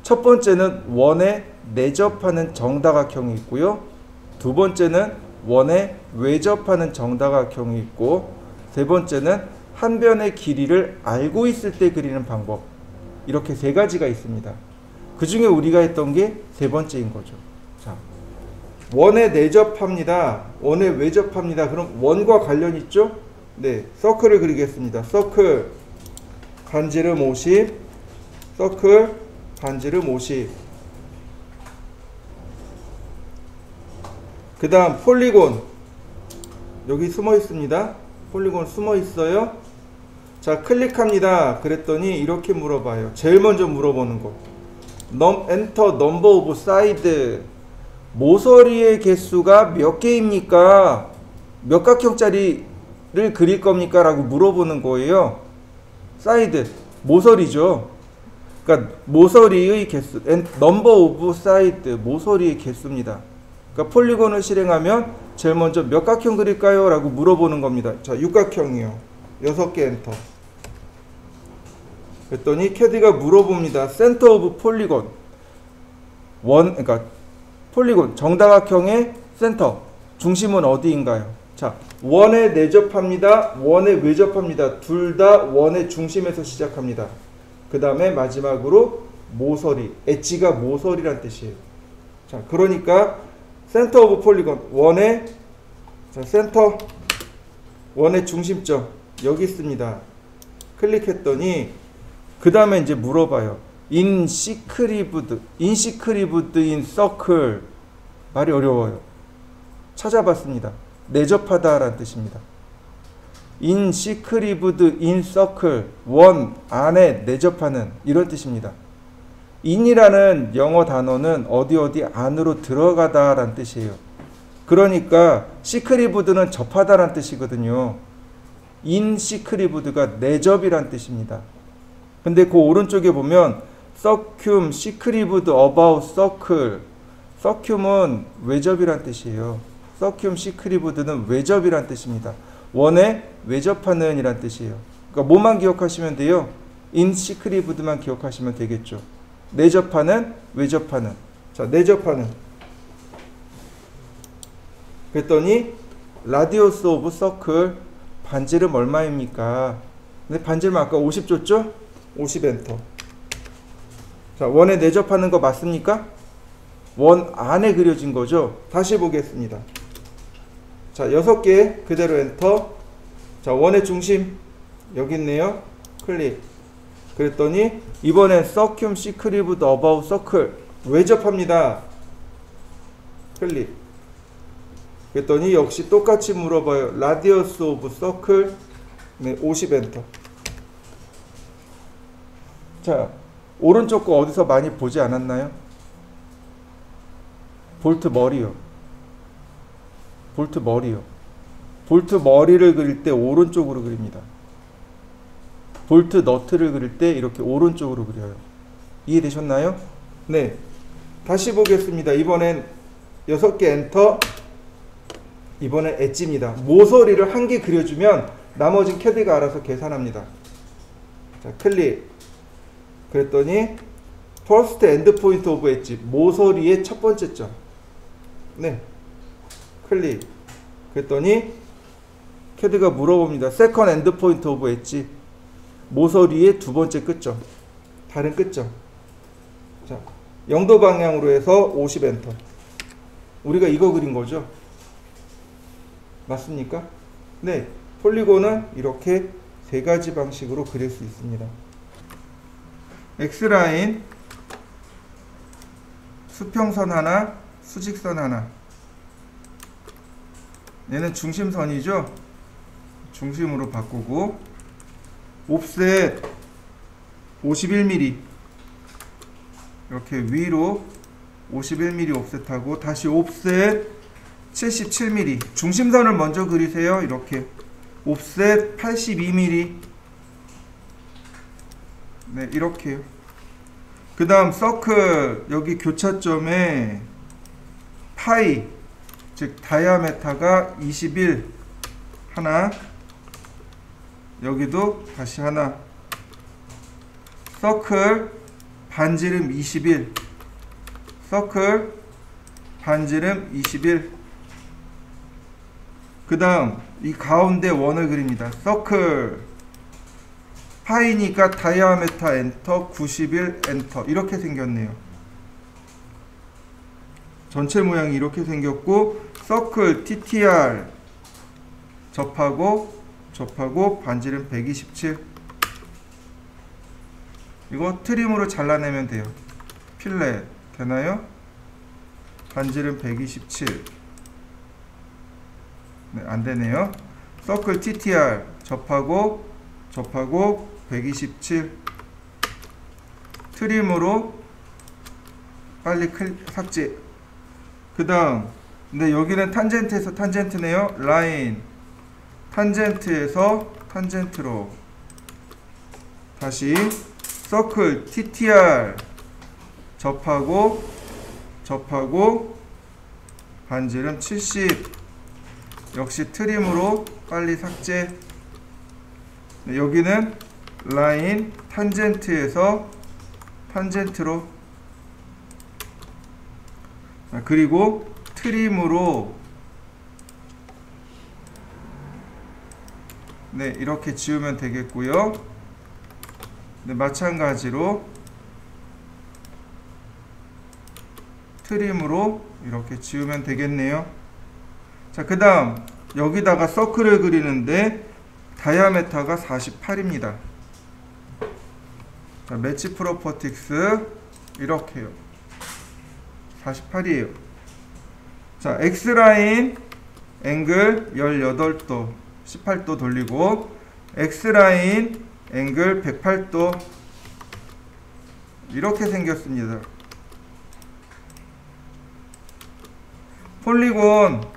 첫 번째는 원에 내접하는 정다각형이 있고요. 두 번째는 원에 외접하는 정다각형이 있고, 세 번째는 한 변의 길이를 알고 있을 때 그리는 방법. 이렇게 세 가지가 있습니다. 그 중에 우리가 했던 게 세 번째인 거죠. 자, 원에 내접합니다. 원에 외접합니다. 그럼 원과 관련 있죠? 네, 서클을 그리겠습니다. 서클 반지름 50, 서클 반지름 50. 그 다음 폴리곤 여기 숨어 있습니다. 폴리곤 숨어 있어요. 자, 클릭합니다. 그랬더니 이렇게 물어봐요. 제일 먼저 물어보는 거. 엔터 넘버 오브 사이드. 모서리의 개수가 몇 개입니까? 몇 각형짜리를 그릴 겁니까? 라고 물어보는 거예요. 사이드, 모서리죠. 그러니까 모서리의 개수, 넘버 오브 사이드, 모서리의 개수입니다. 그러니까 폴리곤을 실행하면 제일 먼저 몇 각형 그릴까요? 라고 물어보는 겁니다. 자, 육각형이요. 6개 엔터. 그랬더니 캐디가 물어봅니다. 센터 오브 폴리곤. 그러니까 폴리곤, 정다각형의 센터, 중심은 어디인가요? 자, 원에 내접합니다. 원에 외접합니다. 둘 다 원의 중심에서 시작합니다. 그 다음에 마지막으로 모서리, 엣지가 모서리란 뜻이에요. 자, 그러니까 센터 오브 폴리곤, 원의, 자, 센터, 원의 중심점 여기 있습니다. 클릭했더니 그 다음에 이제 물어봐요. 인시크리브드 인 서클. 말이 어려워요. 찾아봤습니다. 내접하다 라는 뜻입니다. 인시크리브드 인 서클, 원 안에 내접하는, 이런 뜻입니다. 인이라는 영어 단어는 어디 안으로 들어가다 라는 뜻이에요. 그러니까 시크리브드는 접하다 라는 뜻이거든요. 인시크리브드가 내접이란 뜻입니다. 근데 그 오른쪽에 보면 서큐움 시크리브드 어바웃 서클, 서큐움은 외접이란 뜻이에요. 서큐움 시크리브드는 외접이란 뜻입니다. 원에 외접하는 이란 뜻이에요. 그러니까 뭐만 기억하시면 돼요? 인시크리브드만 기억하시면 되겠죠. 내접하는, 외접하는. 자, 내접하는. 그랬더니 라디우스 오브 서클, 반지름 얼마입니까? 근데 반지름 아까 50 줬죠? 50 엔터. 자, 원에 내접하는 거 맞습니까? 원 안에 그려진 거죠. 다시 보겠습니다. 자, 6개 그대로 엔터. 자, 원의 중심 여기 있네요. 클릭. 그랬더니 이번엔 서큐움 시크리브드 어바웃 서클, 외접합니다. 클릭. 그랬더니 역시 똑같이 물어봐요. 라디어스 오브 서클, 네, 50 엔터. 자, 오른쪽 거 어디서 많이 보지 않았나요? 볼트 머리요. 볼트 머리요. 볼트 머리를 그릴 때 오른쪽으로 그립니다. 볼트 너트를 그릴 때 이렇게 오른쪽으로 그려요. 이해되셨나요? 네. 다시 보겠습니다. 이번엔 6개 엔터. 이번엔 엣지입니다. 모서리를 한 개 그려주면 나머진 캐드가 알아서 계산합니다. 자, 클릭. 그랬더니 first end point of 엣지, 모서리의 첫 번째 점. 네. 클릭. 그랬더니 캐드가 물어봅니다. second end point of 엣지, 모서리의 두 번째 끝점, 다른 끝점. 자, 0도 방향으로 해서 50 엔터. 우리가 이거 그린 거죠. 맞습니까? 네. 폴리곤은 이렇게 세 가지 방식으로 그릴 수 있습니다. X라인, 수평선 하나, 수직선 하나. 얘는 중심선이죠. 중심으로 바꾸고 옵셋 51mm 이렇게 위로 51mm 옵셋하고 다시 옵셋 77mm. 중심선을 먼저 그리세요. 이렇게 옵셋 82mm. 네, 이렇게요. 그 다음 서클 여기 교차점에 파이 즉 다이아메타가 21 하나, 여기도 다시 하나. 서클 반지름 21, 서클 반지름 21. 그 다음 이 가운데 원을 그립니다. 서클 파이니까 다이아메타 엔터 91 엔터. 이렇게 생겼네요. 전체 모양이 이렇게 생겼고, 서클 TTR 접하고 반지름 127. 이거 트림으로 잘라내면 돼요. 필렛 되나요? 반지름 127. 네, 안되네요. 서클 TTR 접하고 127. 트림으로 빨리 삭제. 그 다음 근데 여기는 탄젠트에서 탄젠트네요. 라인 탄젠트에서 탄젠트로 다시 서클 TTR 접하고 반지름 70. 역시 트림으로 빨리 삭제. 네, 여기는 라인 탄젠트에서 탄젠트로. 그리고 트림으로 네, 이렇게 지우면 되겠고요. 네, 마찬가지로 트림으로 이렇게 지우면 되겠네요. 자, 그 다음 여기다가 서클을 그리는데 다이아메타가 48입니다. 자, 매치 프로퍼틱스 이렇게요. 48이에요. 자, X라인 앵글 18도 18도 돌리고 X라인 앵글 108도 이렇게 생겼습니다. 폴리곤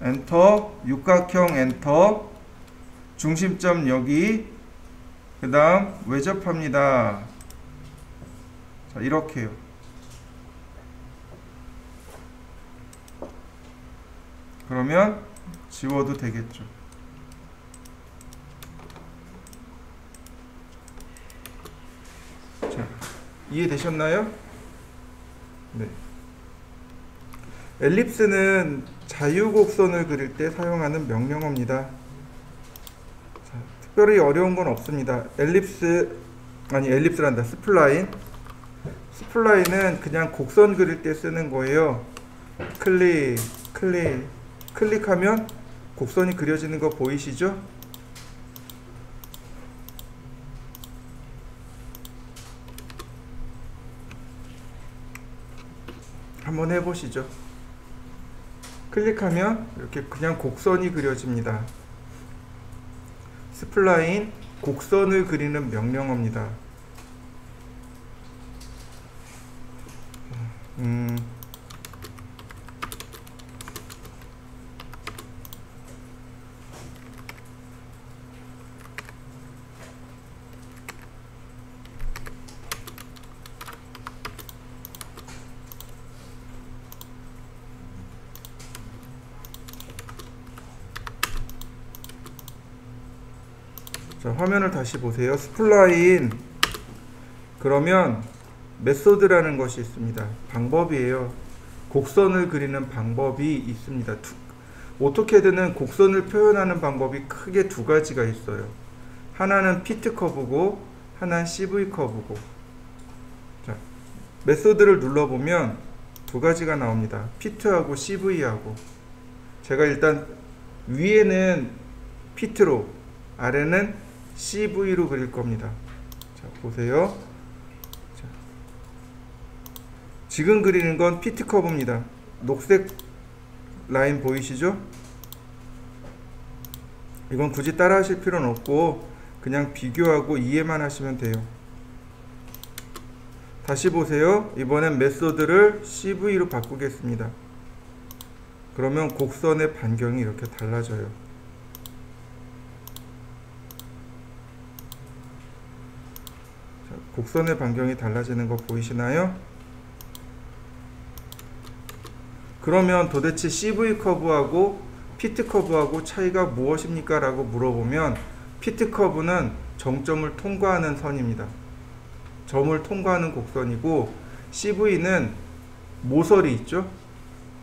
엔터, 육각형 엔터, 중심점 여기, 그 다음 외접합니다. 자, 이렇게요. 그러면 지워도 되겠죠. 자, 이해되셨나요? 네. 엘립스는 자유곡선을 그릴 때 사용하는 명령어입니다. 자, 특별히 어려운 건 없습니다. 엘립스란다. 스플라인은 그냥 곡선 그릴 때 쓰는 거예요. 클릭하면 곡선이 그려지는 거 보이시죠? 한번 해보시죠. 클릭하면 이렇게 그냥 곡선이 그려집니다. 스플라인 곡선을 그리는 명령어입니다. 자, 화면을 다시 보세요. 스플라인 그러면 메소드라는 것이 있습니다. 방법이에요. 곡선을 그리는 방법이 있습니다. 오토캐드는 곡선을 표현하는 방법이 크게 두 가지가 있어요. 하나는 피트 커브고 하나는 CV 커브고. 자, 메소드를 눌러보면 두 가지가 나옵니다. 피트하고 CV하고. 제가 일단 위에는 피트로, 아래는 CV로 그릴 겁니다. 자, 보세요. 자, 지금 그리는 건 피트 커브입니다. 녹색 라인 보이시죠? 이건 굳이 따라 하실 필요는 없고 그냥 비교하고 이해만 하시면 돼요. 다시 보세요. 이번엔 메소드를 CV로 바꾸겠습니다. 그러면 곡선의 반경이 이렇게 달라져요. 자, 곡선의 반경이 달라지는 거 보이시나요? 그러면 도대체 CV 커브하고 피트 커브하고 차이가 무엇입니까? 라고 물어보면 피트 커브는 정점을 통과하는 선입니다. 점을 통과하는 곡선이고 CV는 모서리 있죠?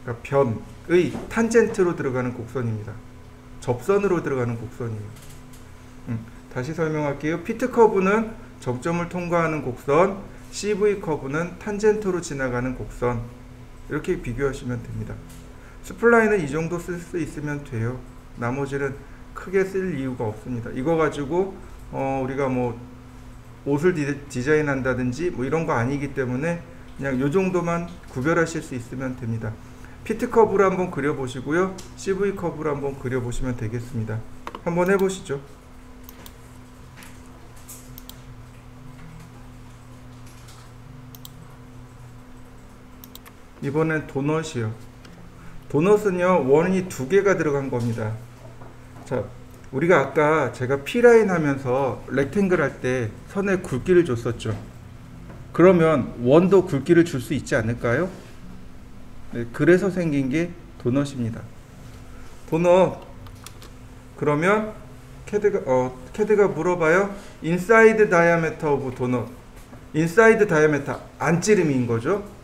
그러니까 변의 탄젠트로 들어가는 곡선입니다. 접선으로 들어가는 곡선이에요. 다시 설명할게요. 피트 커브는 정점을 통과하는 곡선, CV 커브는 탄젠트로 지나가는 곡선. 이렇게 비교하시면 됩니다. 스플라인은 이 정도 쓸 수 있으면 돼요. 나머지는 크게 쓸 이유가 없습니다. 이거 가지고 우리가 뭐 옷을 디자인한다든지 뭐 이런 거 아니기 때문에 그냥 요 정도만 구별하실 수 있으면 됩니다. 피트 커브를 한번 그려보시고요. CV 커브를 한번 그려보시면 되겠습니다. 한번 해보시죠. 이번엔 도넛이요. 도넛은요, 원이 두 개가 들어간 겁니다. 자, 우리가 아까 제가 P라인 하면서 렉탱글 할 때 선에 굵기를 줬었죠. 그러면 원도 굵기를 줄 수 있지 않을까요? 네, 그래서 생긴 게 도넛입니다. 도넛. 그러면 캐드가 물어봐요. 인사이드 다이아메터 오브 도넛. 인사이드 다이아메터, 안지름인 거죠.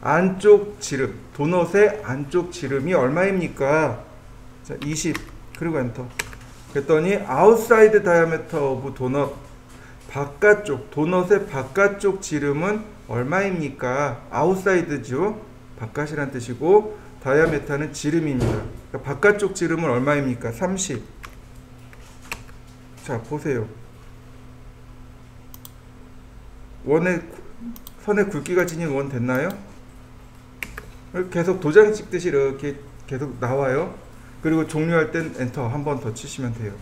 안쪽 지름, 도넛의 안쪽 지름이 얼마입니까? 자, 20. 그리고 엔터. 그랬더니 outside diameter of donut, 바깥쪽, 도넛의 바깥쪽 지름은 얼마입니까? outside죠. 바깥이란 뜻이고 diameter는 지름입니다. 그러니까 바깥쪽 지름은 얼마입니까? 30. 자, 보세요. 선의 굵기가 지닌 원 됐나요? 계속 도장 찍듯이 이렇게 계속 나와요. 그리고 종료할 땐 엔터 한 번 더 치시면 돼요.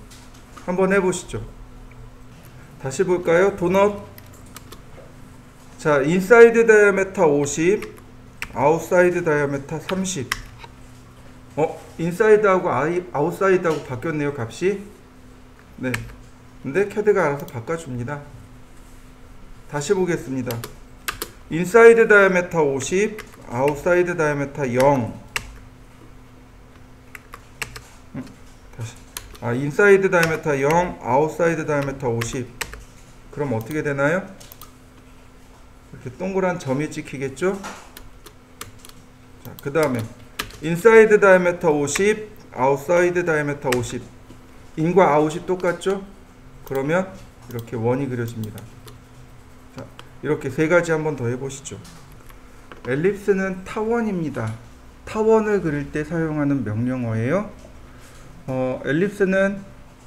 한번 해보시죠. 다시 볼까요? 도넛. 자, 인사이드 다이아메터 50, 아웃사이드 다이아메터 30. 인사이드하고 아웃사이드하고 바뀌었네요, 값이. 네. 근데 캐드가 알아서 바꿔줍니다. 다시 보겠습니다. 인사이드 다이아메터 50, 아웃사이드 다이아메터 0. 다시. 인사이드 다이아메터 0, 아웃사이드 다이아메터 50. 그럼 어떻게 되나요? 이렇게 동그란 점이 찍히겠죠? 자, 그 다음에 인사이드 다이아메터 50, 아웃사이드 다이아메터 50. 인과 아웃이 똑같죠? 그러면 이렇게 원이 그려집니다. 자, 이렇게 세 가지 한번 더 해보시죠. 엘립스는 타원입니다. 타원을 그릴 때 사용하는 명령어예요. 엘립스는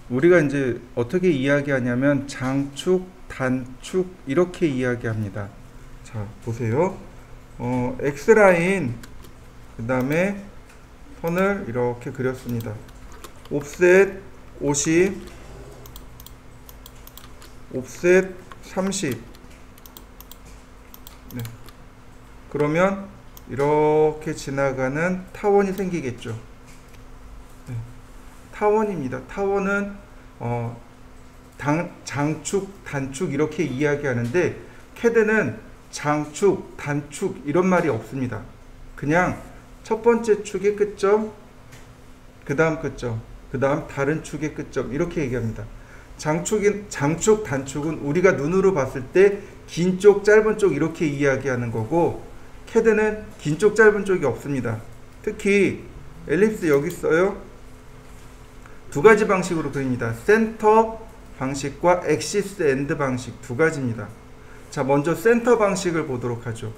우리가 이제 어떻게 이야기하냐면 장축, 단축 이렇게 이야기합니다. 자, 보세요. X라인 그 다음에 선을 이렇게 그렸습니다. 옵셋 50, 옵셋 30. 네. 그러면 이렇게 지나가는 타원이 생기겠죠. 네. 타원입니다. 타원은 장축, 단축 이렇게 이야기하는데 캐드는 장축, 단축 이런 말이 없습니다. 그냥 첫 번째 축의 끝점, 그 다음 끝점, 그 다음 다른 축의 끝점 이렇게 얘기합니다. 장축, 단축은 우리가 눈으로 봤을 때 긴 쪽, 짧은 쪽 이렇게 이야기하는 거고 캐드는 긴 쪽, 짧은 쪽이 없습니다. 특히 엘립스 여기 있어요. 두 가지 방식으로 그립니다. 센터 방식과 엑시스 엔드 방식 두 가지입니다. 자, 먼저 센터 방식을 보도록 하죠.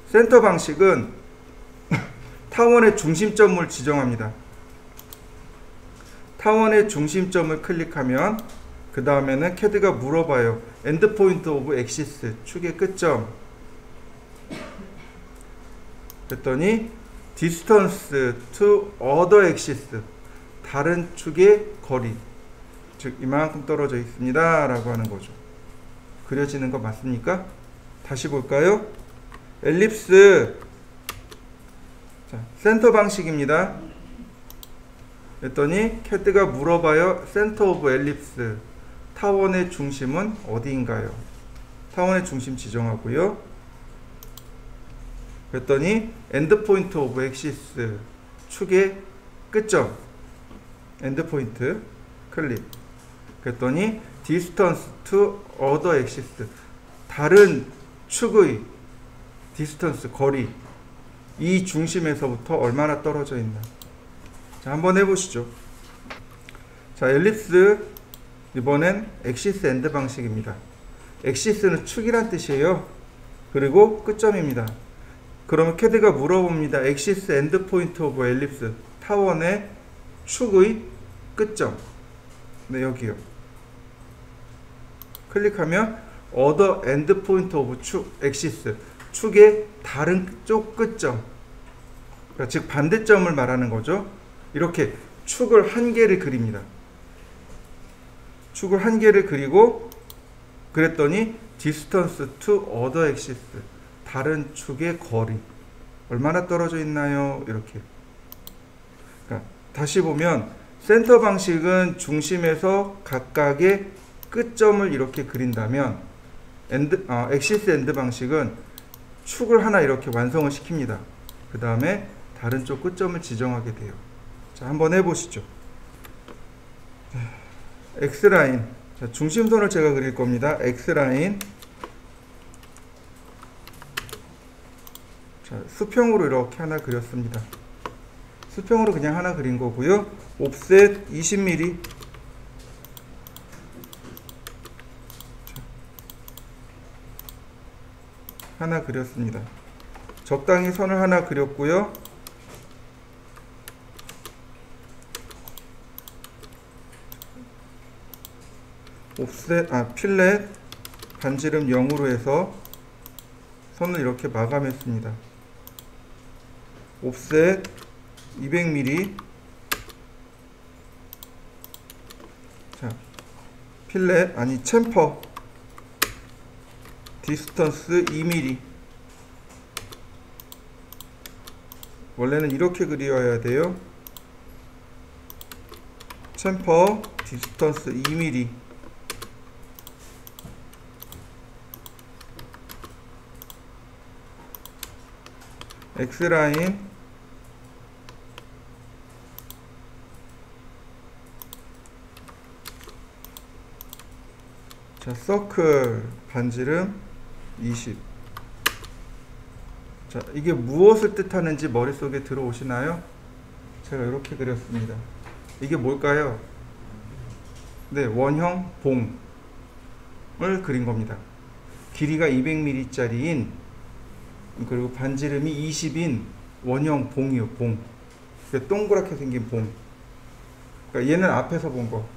센터 방식은 타원의 중심점을 지정합니다. 타원의 중심점을 클릭하면 그 다음에는 캐드가 물어봐요. 엔드 포인트 오브 엑시스, 축의 끝점. 그랬더니 distance to other axis, 다른 축의 거리, 즉 이만큼 떨어져 있습니다 라고 하는 거죠. 그려지는 거 맞습니까? 다시 볼까요? 엘립스, 자, 센터 방식입니다. 그랬더니 캐드가 물어봐요. 센터 오브 엘립스, 타원의 중심은 어디인가요? 타원의 중심 지정하고요. 그랬더니 엔드 포인트 오브 엑시스, 축의 끝점, 엔드 포인트 클릭. 그랬더니 디스턴스 투 어더 엑시스, 다른 축의 디스턴스, 거리, 이 중심에서부터 얼마나 떨어져 있나. 자, 한번 해보시죠. 자, 엘립스, 이번엔 엑시스 엔드 방식입니다. 엑시스는 축이란 뜻이에요. 그리고 끝점입니다. 그러면 캐드가 물어봅니다. 엑시스 엔드 포인트 오브 엘립스, 타원의 축의 끝점. 네, 여기요. 클릭하면 other end point of 축, 엑시스, 축의 다른 쪽 끝점, 그러니까 즉 반대점을 말하는 거죠. 이렇게 축을 한 개를 그립니다. 축을 한 개를 그리고 그랬더니 distance to other axis, 다른 축의 거리, 얼마나 떨어져 있나요? 이렇게. 그러니까 다시 보면 센터 방식은 중심에서 각각의 끝점을 이렇게 그린다면 엑시스 엔드 방식은 축을 하나 이렇게 완성을 시킵니다. 그 다음에 다른 쪽 끝점을 지정하게 돼요. 자, 한번 해보시죠. X라인, 자, 중심선을 제가 그릴 겁니다. X라인, 자, 수평으로 이렇게 하나 그렸습니다. 수평으로 그냥 하나 그린 거고요. 옵셋 20mm, 하나 그렸습니다. 적당히 선을 하나 그렸고요. 옵셋, 필렛 반지름 0으로 해서 선을 이렇게 마감했습니다. 옵셋 200mm, 자, 필렛, 챔퍼 디스턴스 2mm. 원래는 이렇게 그려야 돼요. 챔퍼 디스턴스 2mm. X라인, 자, 서클 반지름 20. 자, 이게 무엇을 뜻하는지 머릿속에 들어오시나요? 제가 이렇게 그렸습니다. 이게 뭘까요? 네, 원형 봉을 그린 겁니다. 길이가 200mm 짜리인, 그리고 반지름이 20인 원형 봉이요, 봉. 동그랗게 생긴 봉. 그러니까 얘는 앞에서 본 거,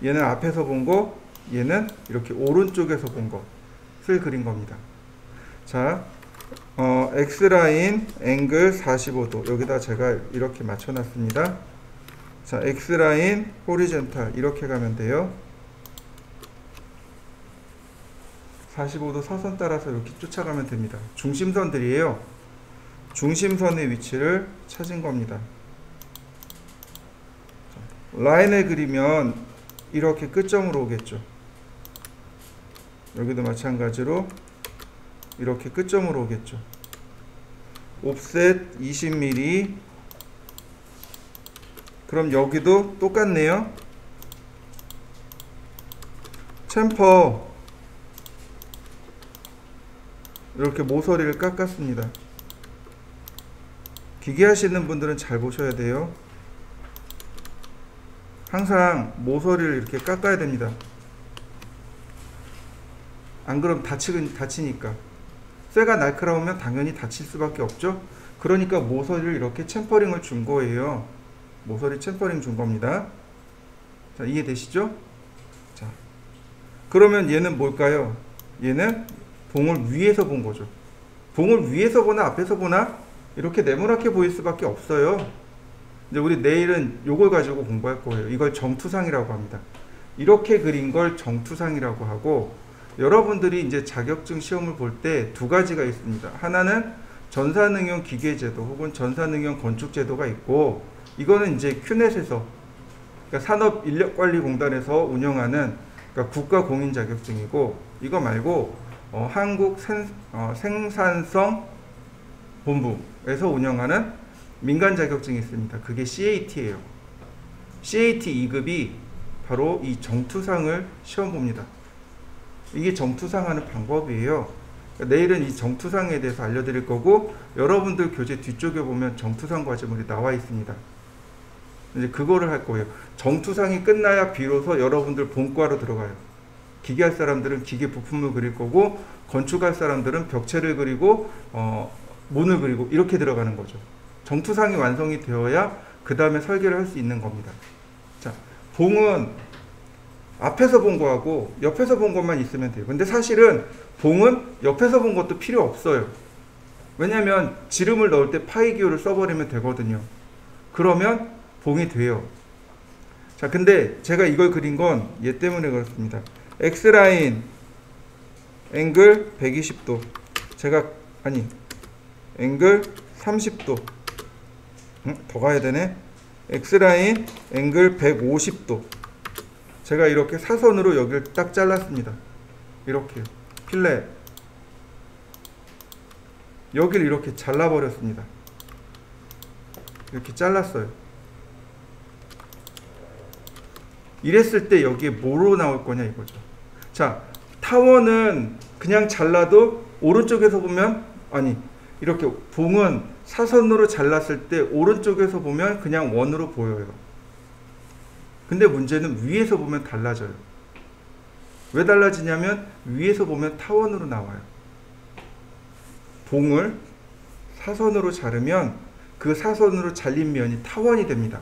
얘는 앞에서 본 거, 얘는 이렇게 오른쪽에서 본 것을 그린 겁니다. 자, X라인 앵글 45도 여기다 제가 이렇게 맞춰놨습니다. 자, X라인 호리젠탈 이렇게 가면 돼요. 45도 사선 따라서 이렇게 쫓아가면 됩니다. 중심선들이에요. 중심선의 위치를 찾은 겁니다. 자, 라인을 그리면 이렇게 끝점으로 오겠죠. 여기도 마찬가지로 이렇게 끝점으로 오겠죠. 옵셋 20mm. 그럼 여기도 똑같네요. 챔퍼 이렇게 모서리를 깎았습니다. 기계 하시는 분들은 잘 보셔야 돼요. 항상 모서리를 이렇게 깎아야 됩니다. 안 그러면 다치니까. 쇠가 날카로우면 당연히 다칠 수밖에 없죠. 그러니까 모서리를 이렇게 챔퍼링을 준 거예요. 모서리 챔퍼링 준 겁니다. 자, 이해되시죠? 자, 그러면 얘는 뭘까요? 얘는 봉을 위에서 본 거죠. 봉을 위에서 보나 앞에서 보나 이렇게 네모나게 보일 수밖에 없어요. 이제 우리 내일은 요걸 가지고 공부할 거예요. 이걸 정투상이라고 합니다. 이렇게 그린 걸 정투상이라고 하고, 여러분들이 이제 자격증 시험을 볼 때 두 가지가 있습니다. 하나는 전산응용 기계제도 혹은 전산응용 건축제도가 있고, 이거는 이제 큐넷에서, 그러니까 산업인력관리공단에서 운영하는, 그러니까 국가 공인 자격증이고, 이거 말고 한국 생산성 본부에서 운영하는 민간 자격증이 있습니다. 그게 CAT예요. CAT 2급이 바로 이 정투상을 시험 봅니다. 이게 정투상 하는 방법이에요. 내일은 이 정투상에 대해서 알려드릴 거고, 여러분들 교재 뒤쪽에 보면 정투상 과제물이 나와 있습니다. 이제 그거를 할 거예요. 정투상이 끝나야 비로소 여러분들 본과로 들어가요. 기계할 사람들은 기계 부품을 그릴 거고, 건축할 사람들은 벽체를 그리고 문을 그리고 이렇게 들어가는 거죠. 정투상이 완성이 되어야 그 다음에 설계를 할 수 있는 겁니다. 자, 봉은 앞에서 본 거하고 옆에서 본 것만 있으면 돼요. 근데 사실은 봉은 옆에서 본 것도 필요 없어요. 왜냐면 지름을 넣을 때 파이 기호를 써버리면 되거든요. 그러면 봉이 돼요. 자, 근데 제가 이걸 그린 건 얘 때문에 그렇습니다. X라인 앵글 120도, 앵글 30도, 더 가야 되네. X라인 앵글 150도. 제가 이렇게 사선으로 여기를 딱 잘랐습니다. 이렇게 필렛 여기를 이렇게 잘라버렸습니다. 이렇게 잘랐어요. 이랬을 때 여기에 뭐로 나올 거냐 이거죠. 자, 타원은 그냥 잘라도 오른쪽에서 보면, 이렇게 봉은 사선으로 잘랐을 때 오른쪽에서 보면 그냥 원으로 보여요. 근데 문제는 위에서 보면 달라져요. 왜 달라지냐면 위에서 보면 타원으로 나와요. 봉을 사선으로 자르면 그 사선으로 잘린 면이 타원이 됩니다.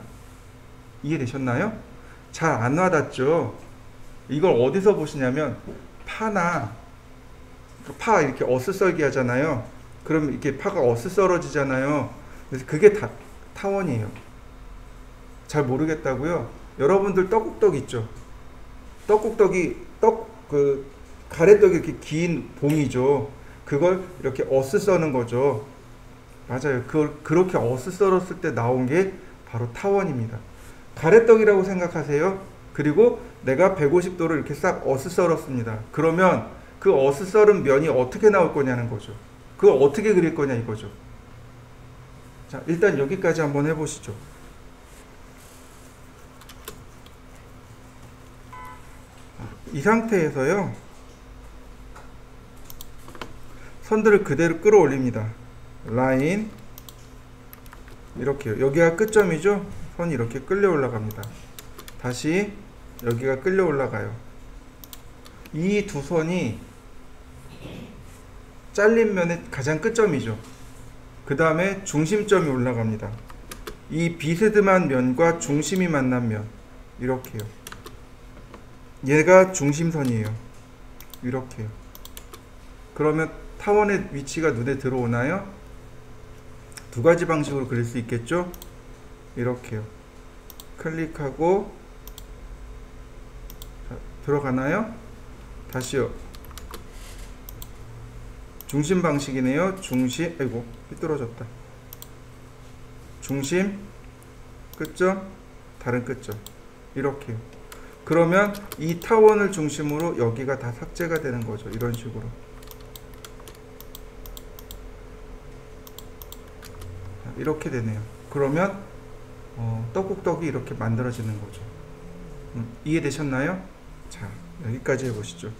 이해되셨나요? 잘 안 와닿죠? 이걸 어디서 보시냐면 파나, 파 이렇게 어슷썰기 하잖아요. 그럼 이렇게 파가 어슷썰어지잖아요. 그래서 그게 다 타원이에요. 잘 모르겠다고요? 여러분들 떡국떡 있죠? 가래떡이 이렇게 긴 봉이죠. 그걸 이렇게 어슷 써는 거죠. 맞아요. 그렇게 어슷 썰었을 때 나온 게 바로 타원입니다. 가래떡이라고 생각하세요. 그리고 내가 150도를 이렇게 싹 어슷 썰었습니다. 그러면 그 어슷 썰은 면이 어떻게 나올 거냐는 거죠. 그걸 어떻게 그릴 거냐 이거죠. 자, 일단 여기까지 한번 해보시죠. 이 상태에서요, 선들을 그대로 끌어올립니다. 라인 이렇게요. 여기가 끝점이죠. 선이 이렇게 끌려 올라갑니다. 다시 여기가 끌려 올라가요. 이 두 선이 잘린 면의 가장 끝점이죠. 그 다음에 중심점이 올라갑니다. 이 비스듬한 면과 중심이 만난 면, 이렇게요. 얘가 중심선이에요. 이렇게요. 그러면 타원의 위치가 눈에 들어오나요? 두 가지 방식으로 그릴 수 있겠죠? 이렇게요. 클릭하고, 자, 들어가나요? 다시요. 중심 방식이네요. 중심, 아이고 삐뚤어졌다. 중심, 끝점, 다른 끝점, 이렇게요. 그러면 이 타원을 중심으로 여기가 다 삭제가 되는 거죠. 이런 식으로. 이렇게 되네요. 그러면 떡국떡이 이렇게 만들어지는 거죠. 이해되셨나요? 자, 여기까지 해보시죠.